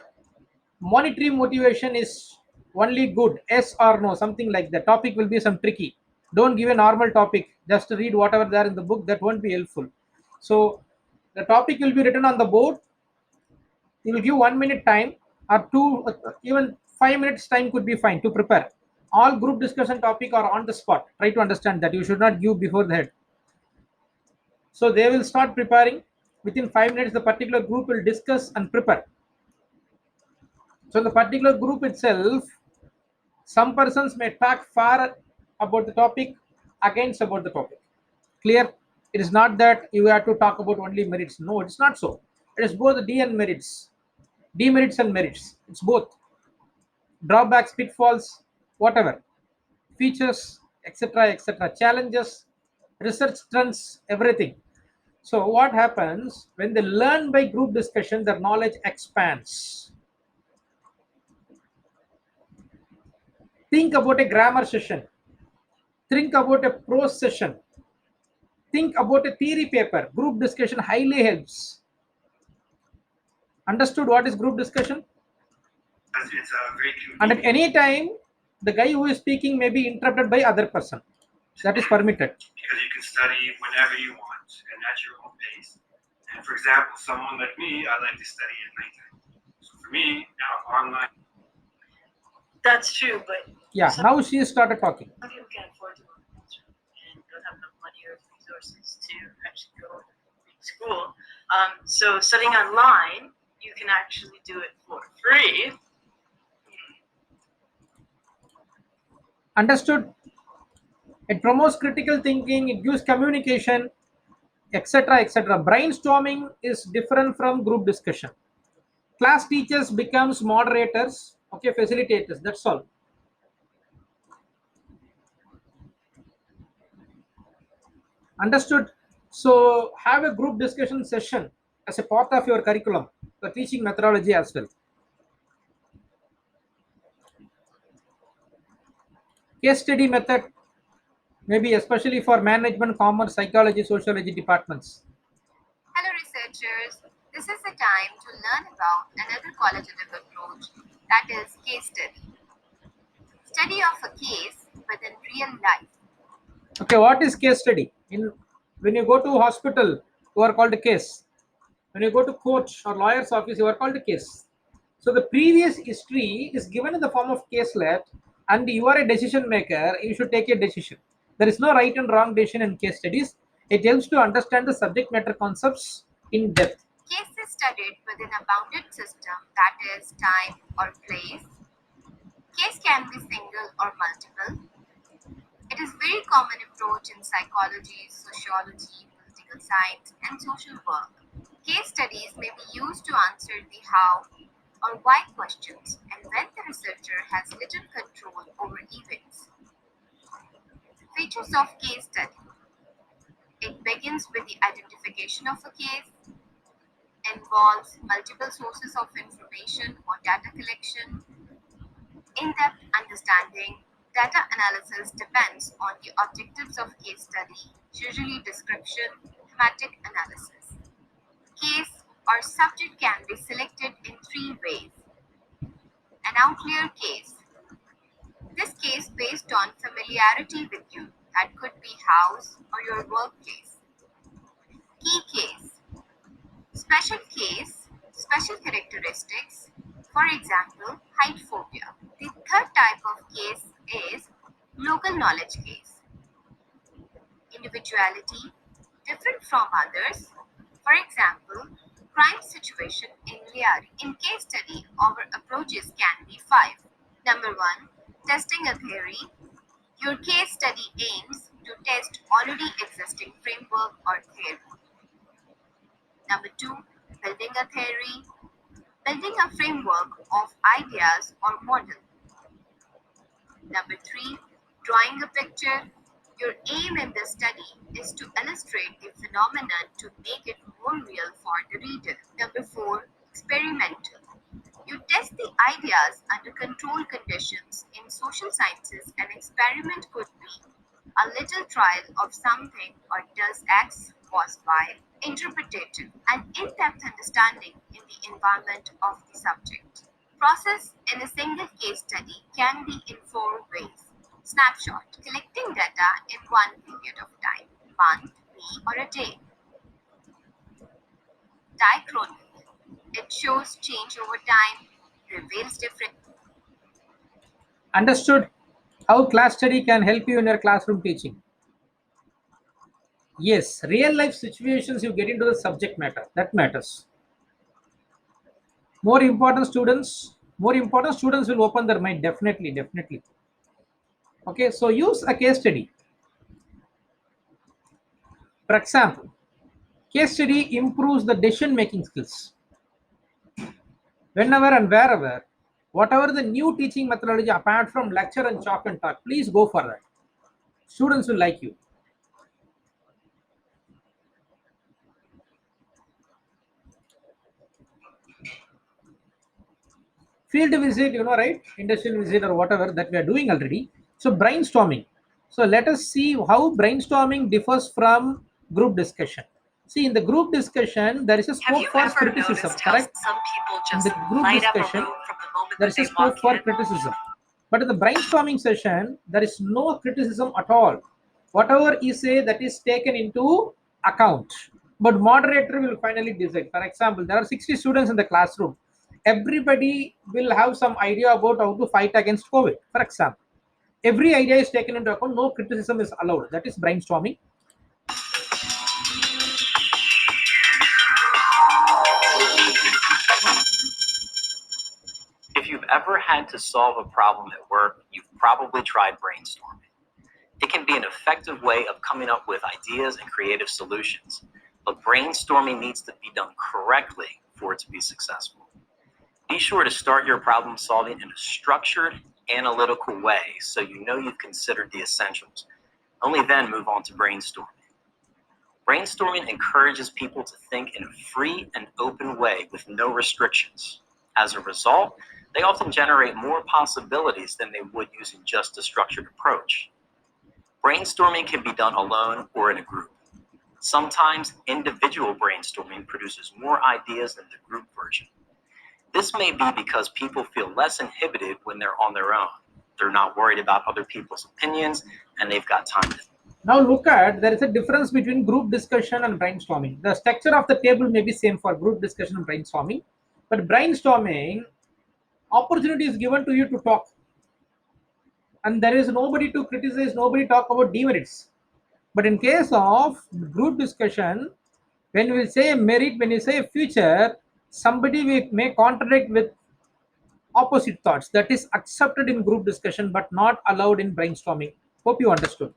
monetary motivation is only good, yes or no, something like that. Topic will be some tricky. Don't give a normal topic. Just read whatever there in the book. That won't be helpful. So the topic will be written on the board. You will give 1 minute time or two, even 5 minutes time could be fine to prepare. All group discussion topic are on the spot. Try to understand that. You should not give before the head. So they will start preparing. Within 5 minutes, the particular group will discuss and prepare. So the particular group itself, some persons may talk far about the topic, against about the topic. Clear? It is not that you have to talk about only merits. No, it's not so. It is both D and merits, demerits and merits. It's both drawbacks, pitfalls, whatever, features, etc., etc., challenges, research trends, everything. So what happens when they learn by group discussion? Their knowledge expands. Think about a grammar session. Think about a prose session. Think about a theory paper. Group discussion highly helps. Understood what is group discussion? It's a very And at convenient any time, the guy who is speaking may be interrupted by other person. That is permitted. because you can study whenever you want and at your own pace. And for example, someone like me, I like to study at nighttime. So for me, now online. That's true, but Yeah, now she started talking. some people can't afford to go to the classroom and don't have enough money or resources to actually go to school. So studying online, you can actually do it for free. Understood? It promotes critical thinking, it gives communication, etc., etc. Brainstorming is different from group discussion. Class teachers becomes moderators, okay, facilitators, that's all. Understood? So have a group discussion session as a part of your curriculum, the teaching methodology as well. Case study method, maybe especially for management, commerce, psychology, sociology departments. Hello researchers, this is the time to learn about another qualitative approach, that is case study. Study of a case within real life. Okay, what is case study? When you go to hospital, you are called a case. When you go to court or lawyer's office, you are called a case. So the previous history is given in the form of caselet, and you are a decision maker. You should take a decision. There is no right and wrong decision in case studies. It helps to understand the subject matter concepts in depth. Case is studied within a bounded system, that is time or place. Case can be single or multiple. It is very common approach in psychology, sociology, political science, and social work. Case studies may be used to answer the how or why questions and when the researcher has little control over events. Features of case study. It begins with the identification of a case, involves multiple sources of information or data collection, in-depth understanding. Data analysis depends on the objectives of case study, usually description, thematic analysis. Case or subject can be selected in three ways. An outlier case. This case based on familiarity with you, that could be house or your workplace. Key case. Special case, special characteristics. For example, height phobia. The third type of case is local knowledge case. Individuality, different from others. For example, crime situation in Liari. In case study, our approaches can be five. Number one, testing a theory. Your case study aims to test already existing framework or theory. Number two, building a theory. Building a framework of ideas or model. Number three, drawing a picture. Your aim in this study is to illustrate the phenomenon to make it more real for the reader. Number four, experimental. You test the ideas under controlled conditions. In social sciences, an experiment could be a little trial of something or does X cause Y. Interpretative, an in-depth understanding in the environment of the subject. Process in a single case study can be in four ways. Snapshot, collecting data in one period of time, month, week, or a day. Diachronic, it shows change over time, reveals different. Understood? How class study can help you in your classroom teaching? Yes, real life situations you get into the subject matter. That matters. More important students will open their mind. Definitely, definitely. Okay, so use a case study. For example, case study improves the decision making skills. Whenever and wherever, whatever the new teaching methodology apart from lecture and chalk and talk, please go for that. Students will like you. Field visit, right? Industrial visit or whatever that we are doing already. So brainstorming. So let us see how brainstorming differs from group discussion. See, in the group discussion, there is a Have scope you for ever criticism, noticed how correct? some people In just the group light up a discussion, room from the moment there that is a they scope walk for in? criticism. But in the brainstorming session, there is no criticism at all. Whatever you say, that is taken into account. But moderator will finally decide. For example, there are 60 students in the classroom. Everybody will have some idea about how to fight against COVID. For example, every idea is taken into account. No criticism is allowed. That is brainstorming. If you've ever had to solve a problem at work, you've probably tried brainstorming. It can be an effective way of coming up with ideas and creative solutions, but brainstorming needs to be done correctly for it to be successful. Be sure to start your problem solving in a structured, analytical way so you know you've considered the essentials. Only then move on to brainstorming. Brainstorming encourages people to think in a free and open way with no restrictions. As a result, they often generate more possibilities than they would using just a structured approach. Brainstorming can be done alone or in a group. Sometimes individual brainstorming produces more ideas than the group version. This may be because people feel less inhibited when they're on their own. They're not worried about other people's opinions, and they've got time to. Now look at, there is a difference between group discussion and brainstorming. The structure of the table may be same for group discussion and brainstorming, but brainstorming, opportunity is given to you to talk, and there is nobody to criticize, nobody talk about demerits. But in case of group discussion, when we say merit, when you say future, somebody may contradict with opposite thoughts. That is accepted in group discussion but not allowed in brainstorming. Hope you understood.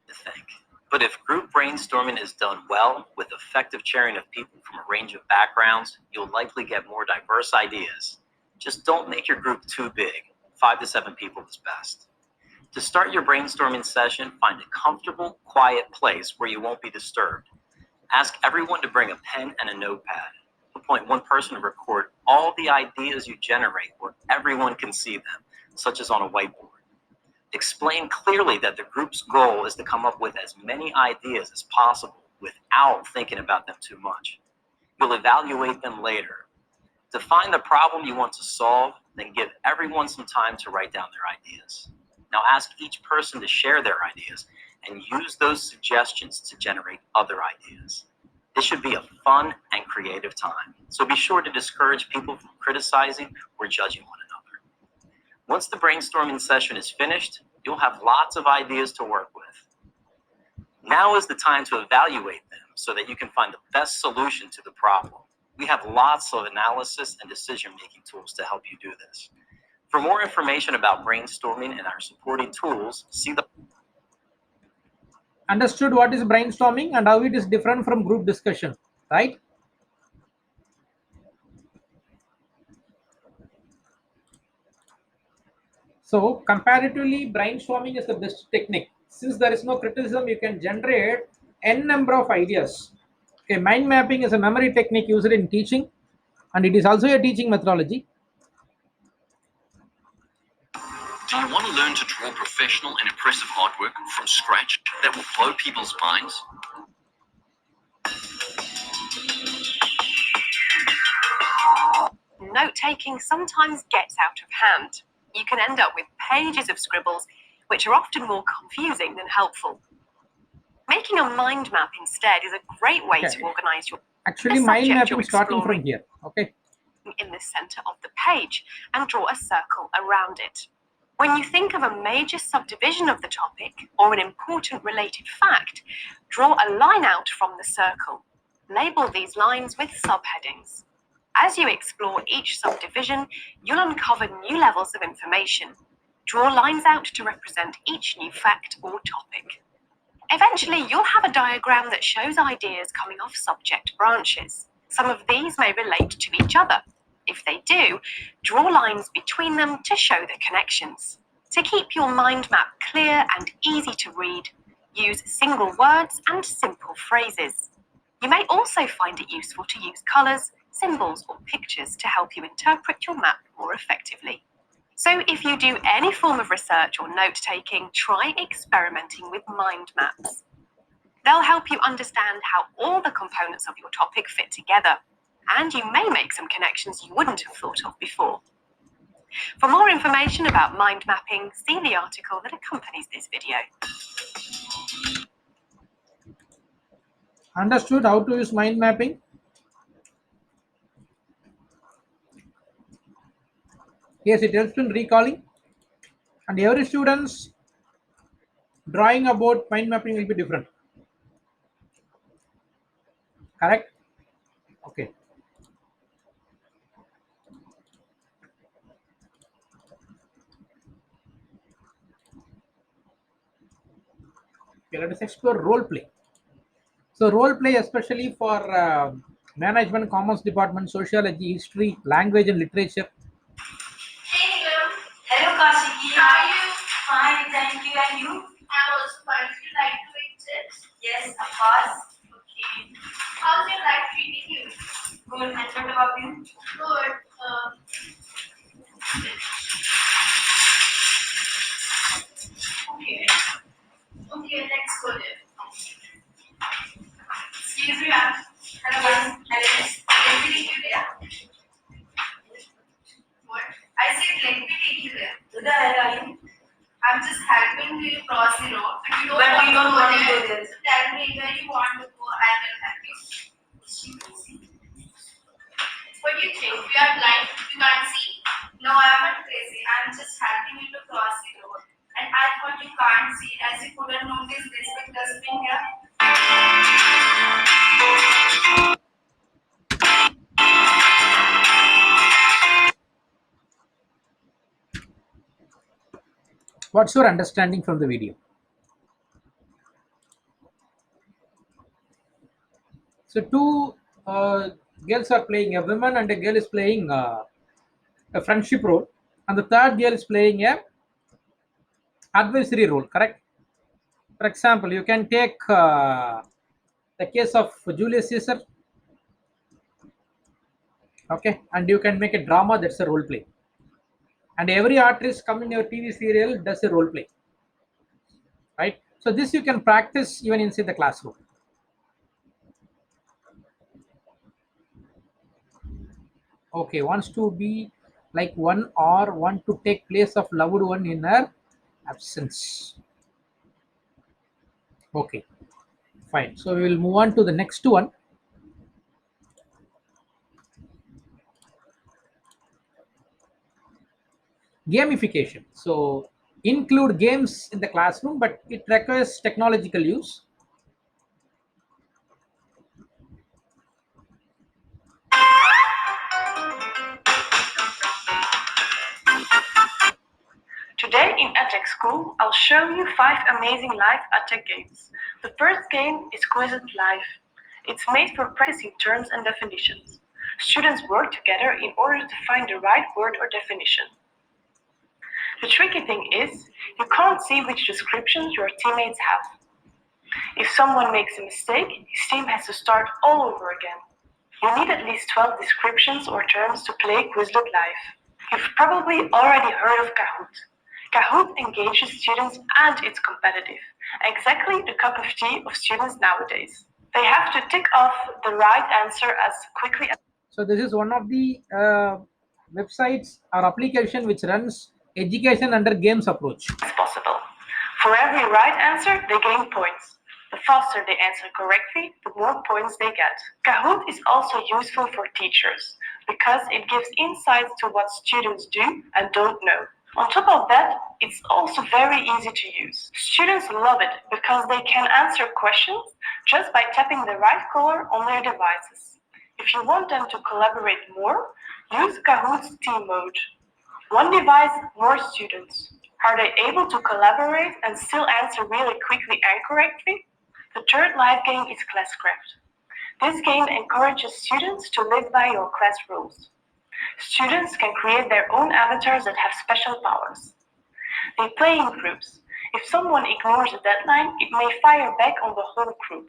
Think. But if group brainstorming is done well with effective sharing of people from a range of backgrounds, you'll likely get more diverse ideas. Just don't make your group too big. 5 to 7 people is best. To start your brainstorming session, find a comfortable, quiet place where you won't be disturbed. Ask everyone to bring a pen and a notepad. Appoint one person to record all the ideas you generate where everyone can see them, such as on a whiteboard. Explain clearly that the group's goal is to come up with as many ideas as possible without thinking about them too much. You'll evaluate them later. Define the problem you want to solve, then give everyone some time to write down their ideas. Now ask each person to share their ideas and use those suggestions to generate other ideas. This should be a fun and creative time, so be sure to discourage people from criticizing or judging one another. Once the brainstorming session is finished, you'll have lots of ideas to work with. Now is the time to evaluate them so that you can find the best solution to the problem. We have lots of analysis and decision-making tools to help you do this. For more information about brainstorming and our supporting tools, see the. Understood what is brainstorming and how it is different from group discussion, right? So comparatively, brainstorming is the best technique. Since there is no criticism, you can generate n number of ideas. Okay, mind mapping is a memory technique used in teaching, and it is also a teaching methodology. Do you want to learn to draw professional and impressive artwork from scratch that will blow people's minds? Note-taking sometimes gets out of hand. You can end up with pages of scribbles, which are often more confusing than helpful. Making a mind map instead is a great way to organize your Actually, the mind subject mapping you're starting from exploring here. Okay. in the center of the page and draw a circle around it. When you think of a major subdivision of the topic or an important related fact, draw a line out from the circle. Label these lines with subheadings. As you explore each subdivision, you'll uncover new levels of information. Draw lines out to represent each new fact or topic. Eventually, you'll have a diagram that shows ideas coming off subject branches. Some of these may relate to each other. If they do, draw lines between them to show the connections. To keep your mind map clear and easy to read, use single words and simple phrases. You may also find it useful to use colours, symbols, or pictures to help you interpret your map more effectively. So if you do any form of research or note-taking, try experimenting with mind maps. They'll help you understand how all the components of your topic fit together, and you may make some connections you wouldn't have thought of before. For more information about mind mapping, see the article that accompanies this video. Understood how to use mind mapping? Yes, it helps in recalling, and every student's drawing about mind mapping will be different. Correct? Okay. Okay, let us explore role play. So role play, especially for management, commerce department, sociology, history, language and literature. Hey, hello Kashiki. How are you? Fine, thank you. And you? I'm also fine. Would you like to eat chips? Yes, of course. Okay. How's your life treating you? Good. And what about you? Good. Okay. Okay, let's go there. Excuse me, ma'am. Hello, ma'am. Hello. Let me take you there. What? I said, let me take you there. To the hell are you? I'm just helping you cross the road. But you don't want to go there. So tell me where you want to go, I will help you. What do you think? You are blind? You can't see? No, I am not crazy. I'm just helping you to cross the road. And I thought you can't see as you couldn't notice this big dustbin here. What's your understanding from the video? So two girls are playing, a woman and a girl is playing a friendship role, and the third girl is playing a advisory role, correct? For example, you can take the case of Julius Caesar, okay, and you can make a drama, that's a role play. And every artist come in your TV serial does a role play, right? So this you can practice even inside the classroom. Okay, wants to be like one or want to take place of loved one in her absence. Okay, fine. So we will move on to the next one. Gamification. So include games in the classroom, but it requires technological use. Today in EdTech School, I'll show you 5 amazing live EdTech games. The first game is Quizzed Live. It's made for practicing terms and definitions. Students work together in order to find the right word or definition. The tricky thing is, you can't see which descriptions your teammates have. If someone makes a mistake, his team has to start all over again. You need at least 12 descriptions or terms to play Quizlet Live. You've probably already heard of Kahoot. Kahoot engages students and it's competitive. Exactly the cup of tea of students nowadays. They have to tick off the right answer as quickly as So this is one of the websites or application which runs education under games approach. possible. For every right answer, they gain points. The faster they answer correctly, the more points they get. Kahoot is also useful for teachers because it gives insights to what students do and don't know. On top of that, it's also very easy to use. Students love it because they can answer questions just by tapping the right color on their devices. If you want them to collaborate more, use Kahoot's team mode. One device, more students. Are they able to collaborate and still answer really quickly and correctly? The third live game is Classcraft. This game encourages students to live by your class rules. Students can create their own avatars that have special powers. They play in groups. If someone ignores a deadline, it may fire back on the whole group.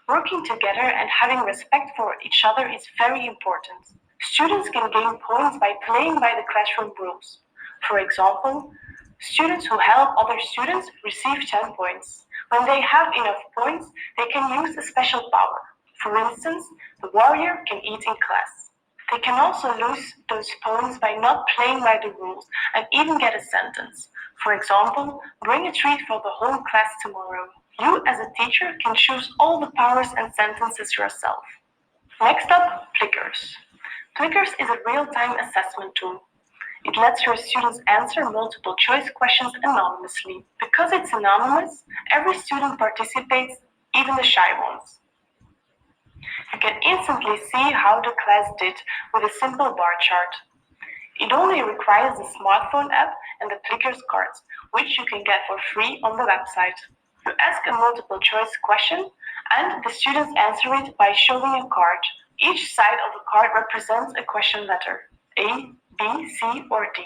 Working together and having respect for each other is very important. Students can gain points by playing by the classroom rules. For example, students who help other students receive 10 points. When they have enough points, they can use a special power. For instance, the warrior can eat in class. They can also lose those points by not playing by the rules and even get a sentence. For example, bring a treat for the whole class tomorrow. You as a teacher can choose all the powers and sentences yourself. Next up, Plickers. Plickers is a real-time assessment tool. It lets your students answer multiple choice questions anonymously. Because it's anonymous, every student participates, even the shy ones. You can instantly see how the class did with a simple bar chart. It only requires the smartphone app and the Plickers cards, which you can get for free on the website. You ask a multiple choice question and the students answer it by showing a card. Each side of the card represents a question letter, A, B, C, or D.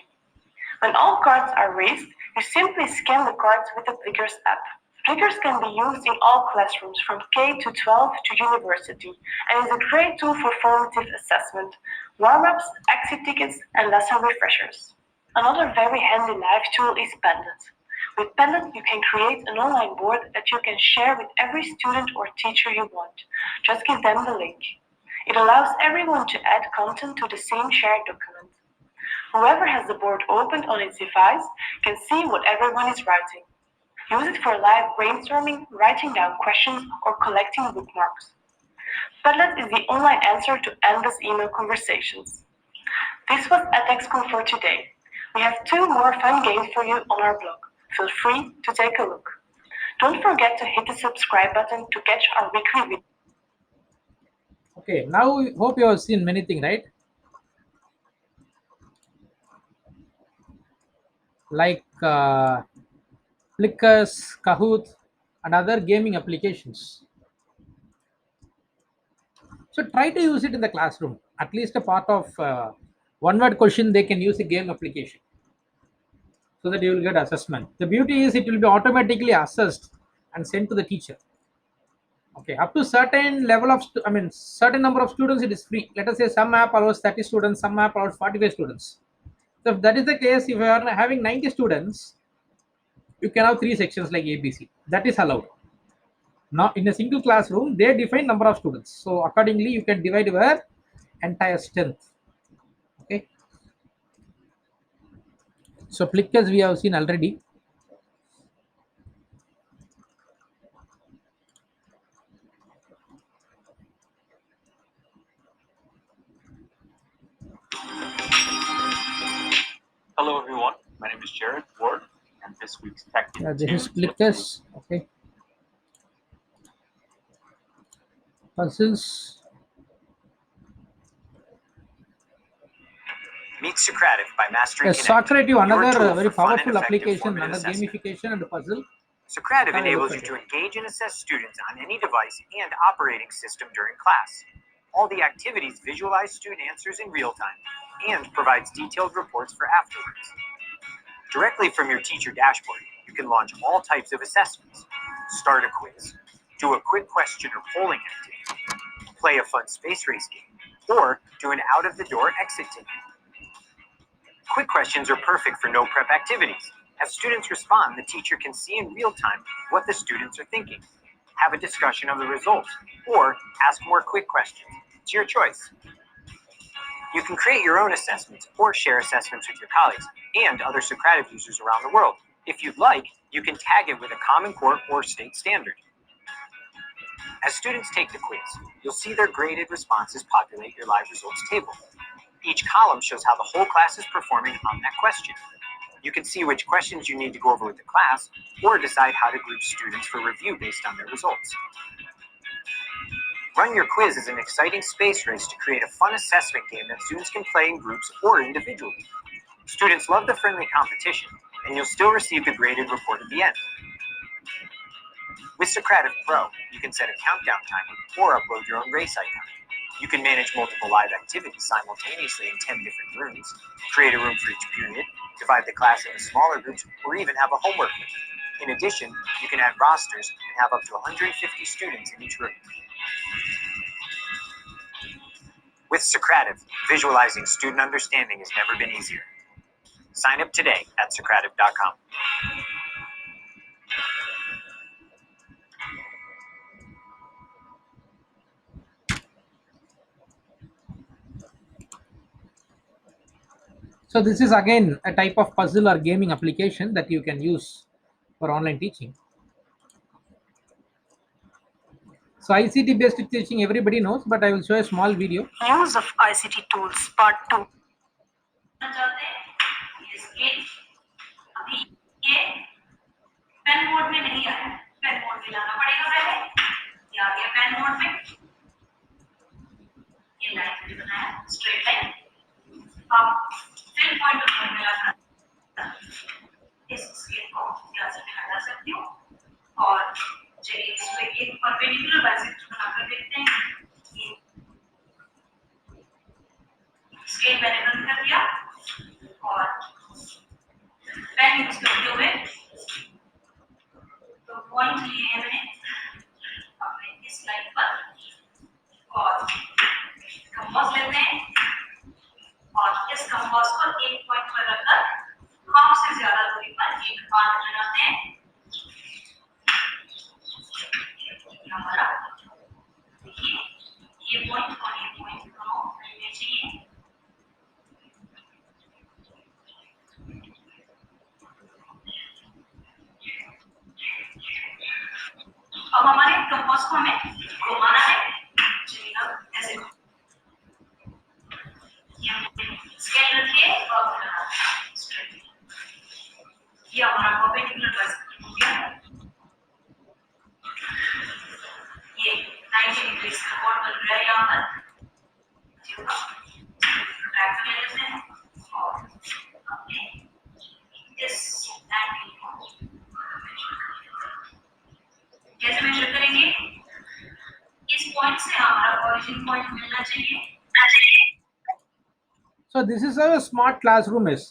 When all cards are raised, you simply scan the cards with the Plickers app. Plickers can be used in all classrooms from K to 12 to university and is a great tool for formative assessment, warm-ups, exit tickets, and lesson refreshers. Another very handy live tool is Padlet. With Padlet, you can create an online board that you can share with every student or teacher you want. Just give them the link. It allows everyone to add content to the same shared document. Whoever has the board opened on its device can see what everyone is writing. Use it for live brainstorming, writing down questions, or collecting bookmarks. Padlet is the online answer to endless email conversations. This was edXCon for today. We have 2 more fun games for you on our blog. Feel free to take a look. Don't forget to hit the subscribe button to catch our weekly videos. Okay, now we hope you have seen many things, right? Like Flickrs, Kahoot, and other gaming applications. So try to use it in the classroom. At least a part of one-word question, they can use a game application so that you will get assessment. The beauty is it will be automatically assessed and sent to the teacher. Okay, up to certain level of, certain number of students, it is free. Let us say some app allows 30 students, some app allows 45 students. So if that is the case, if you are having 90 students, you can have 3 sections like ABC. That is allowed. Now, in a single classroom, they define number of students. So accordingly, you can divide your entire strength. Okay. So Flickrs we have seen already. Hello everyone, my name is Jared Ward, and this week's Tech in This is 2 Flickrs. Okay. Puzzles. Meet Socrative by Mastering Yes, Connect. Socrative, your another tool very for fun and powerful effective application formative under assessment. gamification and puzzle. Socrative Have a look enables you at to it. engage and assess students on any device and operating system during class. All the activities visualize student answers in real time and provides detailed reports for afterwards. Directly from your teacher dashboard, you can launch all types of assessments, start a quiz, do a quick question or polling activity, play a fun space race game, or do an out-of-the-door exit ticket. Quick questions are perfect for no prep activities. As students respond, the teacher can see in real time what the students are thinking, have a discussion of the results, or ask more quick questions. It's your choice. You can create your own assessments or share assessments with your colleagues and other Socrative users around the world. If you'd like, you can tag it with a Common Core or state standard. As students take the quiz, you'll see their graded responses populate your live results table. Each column shows how the whole class is performing on that question. You can see which questions you need to go over with the class, or decide how to group students for review based on their results. Run Your Quiz is an exciting space race to create a fun assessment game that students can play in groups or individually. Students love the friendly competition, and you'll still receive the graded report at the end. With Socrative Pro, you can set a countdown timer or upload your own race icon. You can manage multiple live activities simultaneously in 10 different rooms, create a room for each period, divide the class into smaller groups, or even have a homework room. In addition, you can add rosters and have up to 150 students in each room. With Socrative, visualizing student understanding has never been easier. Sign up today at Socrative.com. So this is again a type of puzzle or gaming application that you can use for online teaching. So ICT based teaching everybody knows, but I will show a small video. Use of ICT tools, part 2. अभी ये pen mode में नहीं आया, pen mode में लाना पड़ेगा पहले। ये आ गया पेन मोड में, ये लाइन भी बनाया, स्ट्रेट लाइन। अब फिर पॉइंट मोड में लाना, इस स्केल को यहाँ से मैं हटा सकती हूँ और चलिए इसमें एक परपेंडिकुलर बाइसेक्टर बनाकर देखते हैं। स्केल मैंने बंद कर दिया और पेन यूज करते हुए तो पॉइंट लिए हैं मैंने अपने इस लाइन पर और कंपास लेते हैं और इस कंपास को एक पॉइंट पर रखकर हाफ से ज्यादा दूरी पर एक आर्क लगाते हैं। हमारा देखिए ये पॉइंट और ये पॉइंट दोनों मिलने चाहिए। अब हमारे कंपास को हमें घुमाना है, चलिए हम ऐसे स्केल रखिए और स्ट्रेट, ये हमारा परपेंडिकुलर बाइसेक्टर हो गया। ये 90 डिग्री का कोण बन रहा है यहाँ पर, ट्रैक ले लेते हैं और अपने इस एंगल को कैसे मेजर करेंगे? इस पॉइंट से हमारा ओरिजिन पॉइंट मिलना चाहिए। So this is how a smart classroom is.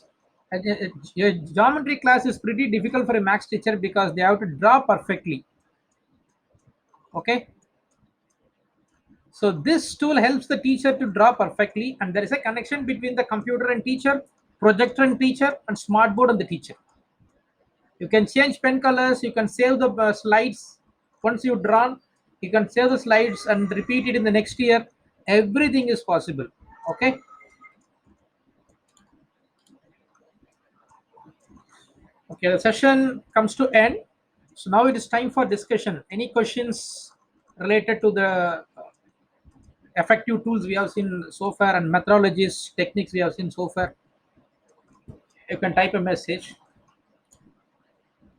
Your geometry class is pretty difficult for a maths teacher because they have to draw perfectly. Okay. So this tool helps the teacher to draw perfectly, and there is a connection between the computer and teacher, projector and teacher, and smartboard and the teacher. You can change pen colors, you can save the slides. Once you've drawn, you can save the slides and repeat it in the next year. Everything is possible. Okay. Okay, the session comes to end. So now it is time for discussion. Any questions related to the effective tools we have seen so far and methodologies, techniques we have seen so far? You can type a message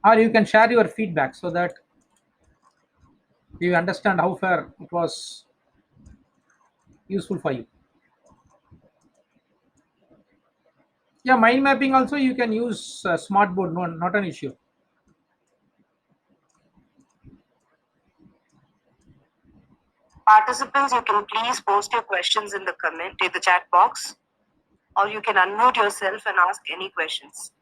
or you can share your feedback so that you understand how far it was useful for you. Yeah, mind mapping also you can use smartboard, no, not an issue. Participants, you can please post your questions in the chat box, or you can unmute yourself and ask any questions.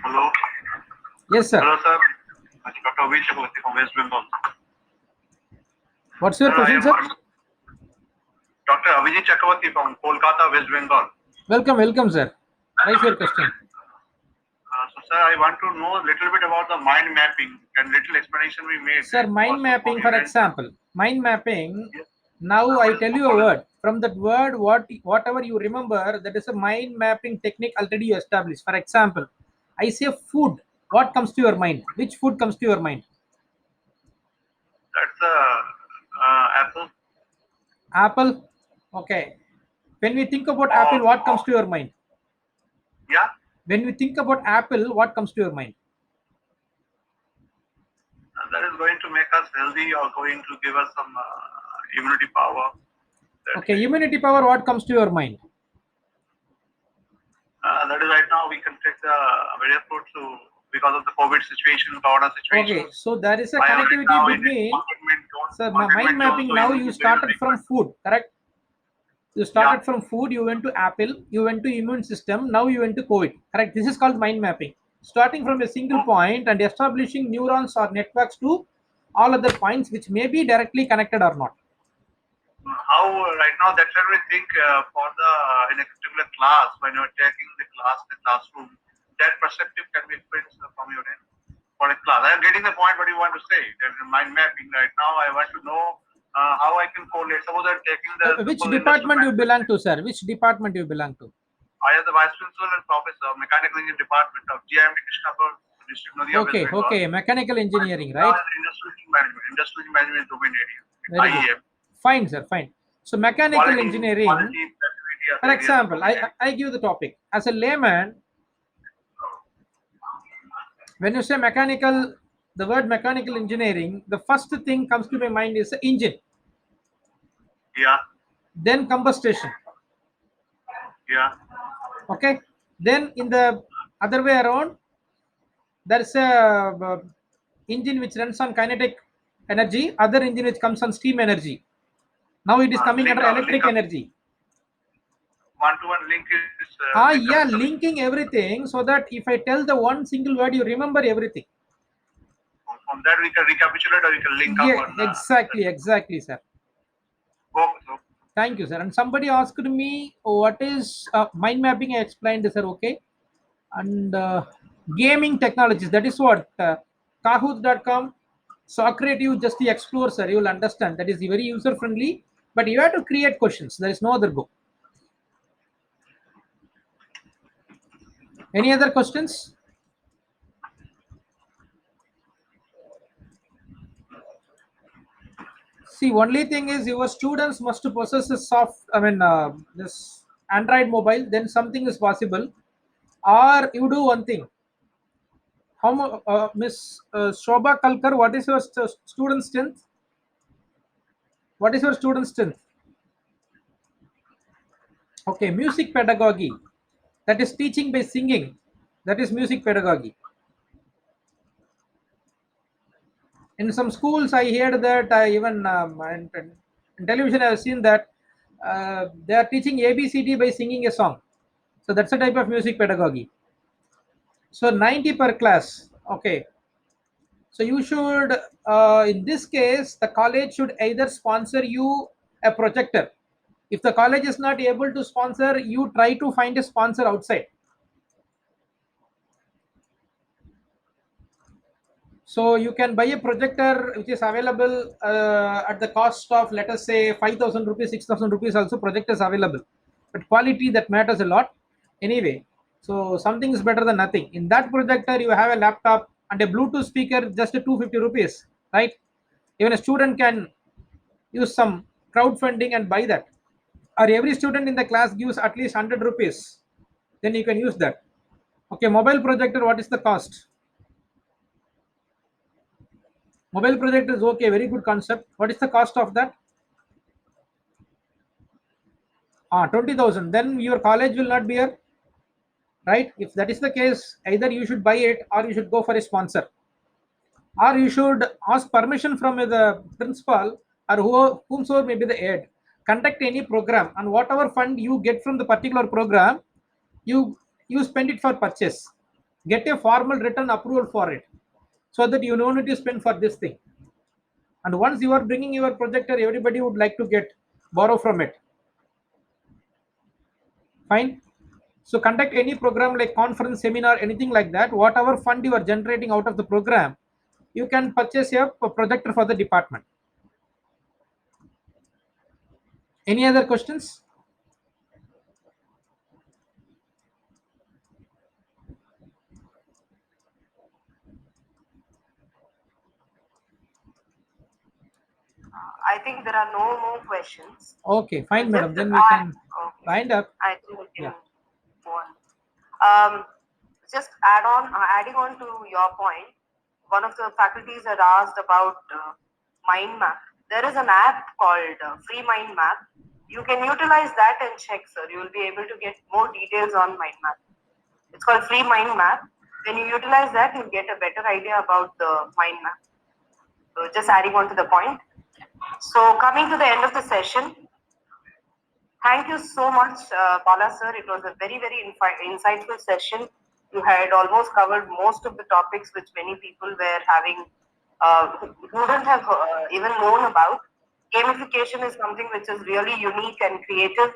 Hello. Yes, sir. Hello, sir. I'm Dr. Abhishek from West Bengal. What's your Sir, question, I sir? am Dr. Abhijit Chakravarti from Kolkata, West Bengal. Welcome, sir. Raise your question. So, sir, I want to know a little bit about the mind mapping and little explanation we made. Sir, mind mapping, for example, mind mapping, Now I tell you a word. From that word, whatever you remember, that is a mind mapping technique already you established. For example, I say food. What comes to your mind? Which food comes to your mind? That's apple. Apple. Okay. When we think about Or, apple, what comes to your mind? yeah, When we think about apple, what comes to your mind? that is going to make us healthy or going to give us some immunity power. Okay, immunity power, what comes to your mind? That is right now we can take the various fruits to, because of the COVID situation, corona situation. Okay, so there is a I already connectivity now in between. containment zone. Sir, Containment mind zone, mapping, so now immunity you is very started from frequent. food, correct? You started from food, you went to apple, you went to immune system, now you went to COVID, correct? This is called mind mapping. Starting from a single point and establishing neurons or networks to all other points which may be directly connected or not. How right now that when we think for the in a particular class when you're taking the classroom, that perspective can be experienced from your end for a class. I'm getting the point what you want to say. There's mind mapping right now. I want to know how I can correlate. Suppose I'm taking the Which simple industrial department you belong management. to, sir? Which department you belong to? I am the vice principal and professor of mechanical engineering department of GIMT Krishnapur district Nadia West Okay, Bengal. okay, mechanical engineering, Now right? in industrial management domain area. Very good. IEM. Fine, sir, fine. So mechanical engineering, Quality, productivity are for the areas of example, domain area. I give the topic. As a layman, when you say mechanical, the word mechanical engineering, the first thing comes to my mind is the engine, Yeah, then combustion. yeah. Okay, then in the other way around, there's a engine which runs on kinetic energy, other engine which comes on steam energy. Now it is coming Link under up, link electric up. energy. One-to-one link is link up Yeah, is coming. linking everything so that if I tell the one single word, you remember everything. From that we can recapitulate or we can link up Yeah, on. exactly, sir. So, Thank you, sir. And somebody asked me, what is mind mapping? I explained, sir. Okay. And gaming technologies. That is what Kahoot.com, Socrative, just the explore, sir. You will understand. That is very user friendly. But you have to create questions. There is no other go. Any other questions? See, only thing is your students must possess a this Android mobile. Then something is possible. Or you do one thing. Miss Shobha Kalkar, what is your student strength? What is your student strength? Okay, music pedagogy. That is teaching by singing. That is music pedagogy. In some schools, I heard that even in television, I have seen that they are teaching ABCD by singing a song. So that's a type of music pedagogy. So 90 per class. Okay. So you should, in this case, the college should either sponsor you a projector. If the college is not able to sponsor, you try to find a sponsor outside. So you can buy a projector which is available at the cost of, let us say, 5,000 rupees, 6,000 rupees. Also, projectors available, but quality that matters a lot. Anyway, so something is better than nothing. In that projector, you have a laptop and a Bluetooth speaker, just 250 rupees, right? Even a student can use some crowdfunding and buy that, or every student in the class gives at least 100 rupees, then you can use that. Okay, mobile projector, what is the cost? Mobile projector is okay, very good concept. What is the cost of that? 20,000. Then your college will not be here, right? If that is the case, either you should buy it or you should go for a sponsor, or you should ask permission from the principal or whomsoever may be the aid. Conduct any program, and whatever fund you get from the particular program, you spend it for purchase. Get a formal written approval for it, so that you don't need to spend for this thing. And once you are bringing your projector, everybody would like to get borrow from it. Fine. So conduct any program like conference, seminar, anything like that. Whatever fund you are generating out of the program, you can purchase a projector for the department. Any other questions? I think there are no more questions. Okay, fine, Just madam. to Then we add, can okay, wind up. I think we can Yeah. go on. Just adding on to your point, one of the faculties had asked about mind map. There is an app called Free Mind Map. You can utilize that and check, sir. You will be able to get more details on mind map. It's called Free Mind Map. When you utilize that, you get a better idea about the mind map. So just adding on to the point. So coming to the end of the session, thank you so much, Bala sir. It was a very, very insightful session. You had almost covered most of the topics which many people were having, who wouldn't have even known about. Gamification is something which is really unique and creative,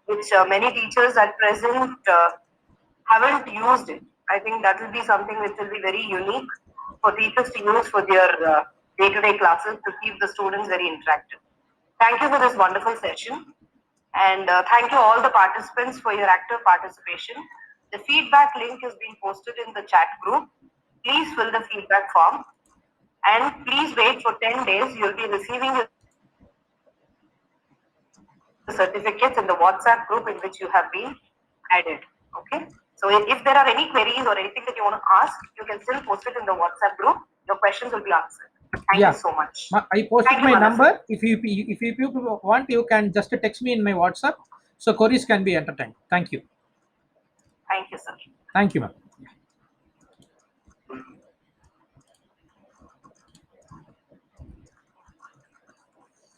which many teachers at present haven't used it. I think that will be something which will be very unique for teachers to use for their day-to-day classes to keep the students very interactive. Thank you for this wonderful session. And thank you all the participants for your active participation. The feedback link has been posted in the chat group. Please fill the feedback form and please wait for 10 days. You'll be receiving your certificates in the WhatsApp group in which you have been added. Okay. So if there are any queries or anything that you want to ask, you can still post it in the WhatsApp group. Your questions will be answered. Thank you so much. I posted Thank you, my Bala number. sir. If you want, you can just text me in my WhatsApp. So queries can be entertained. Thank you. Thank you, sir. Thank you, ma'am.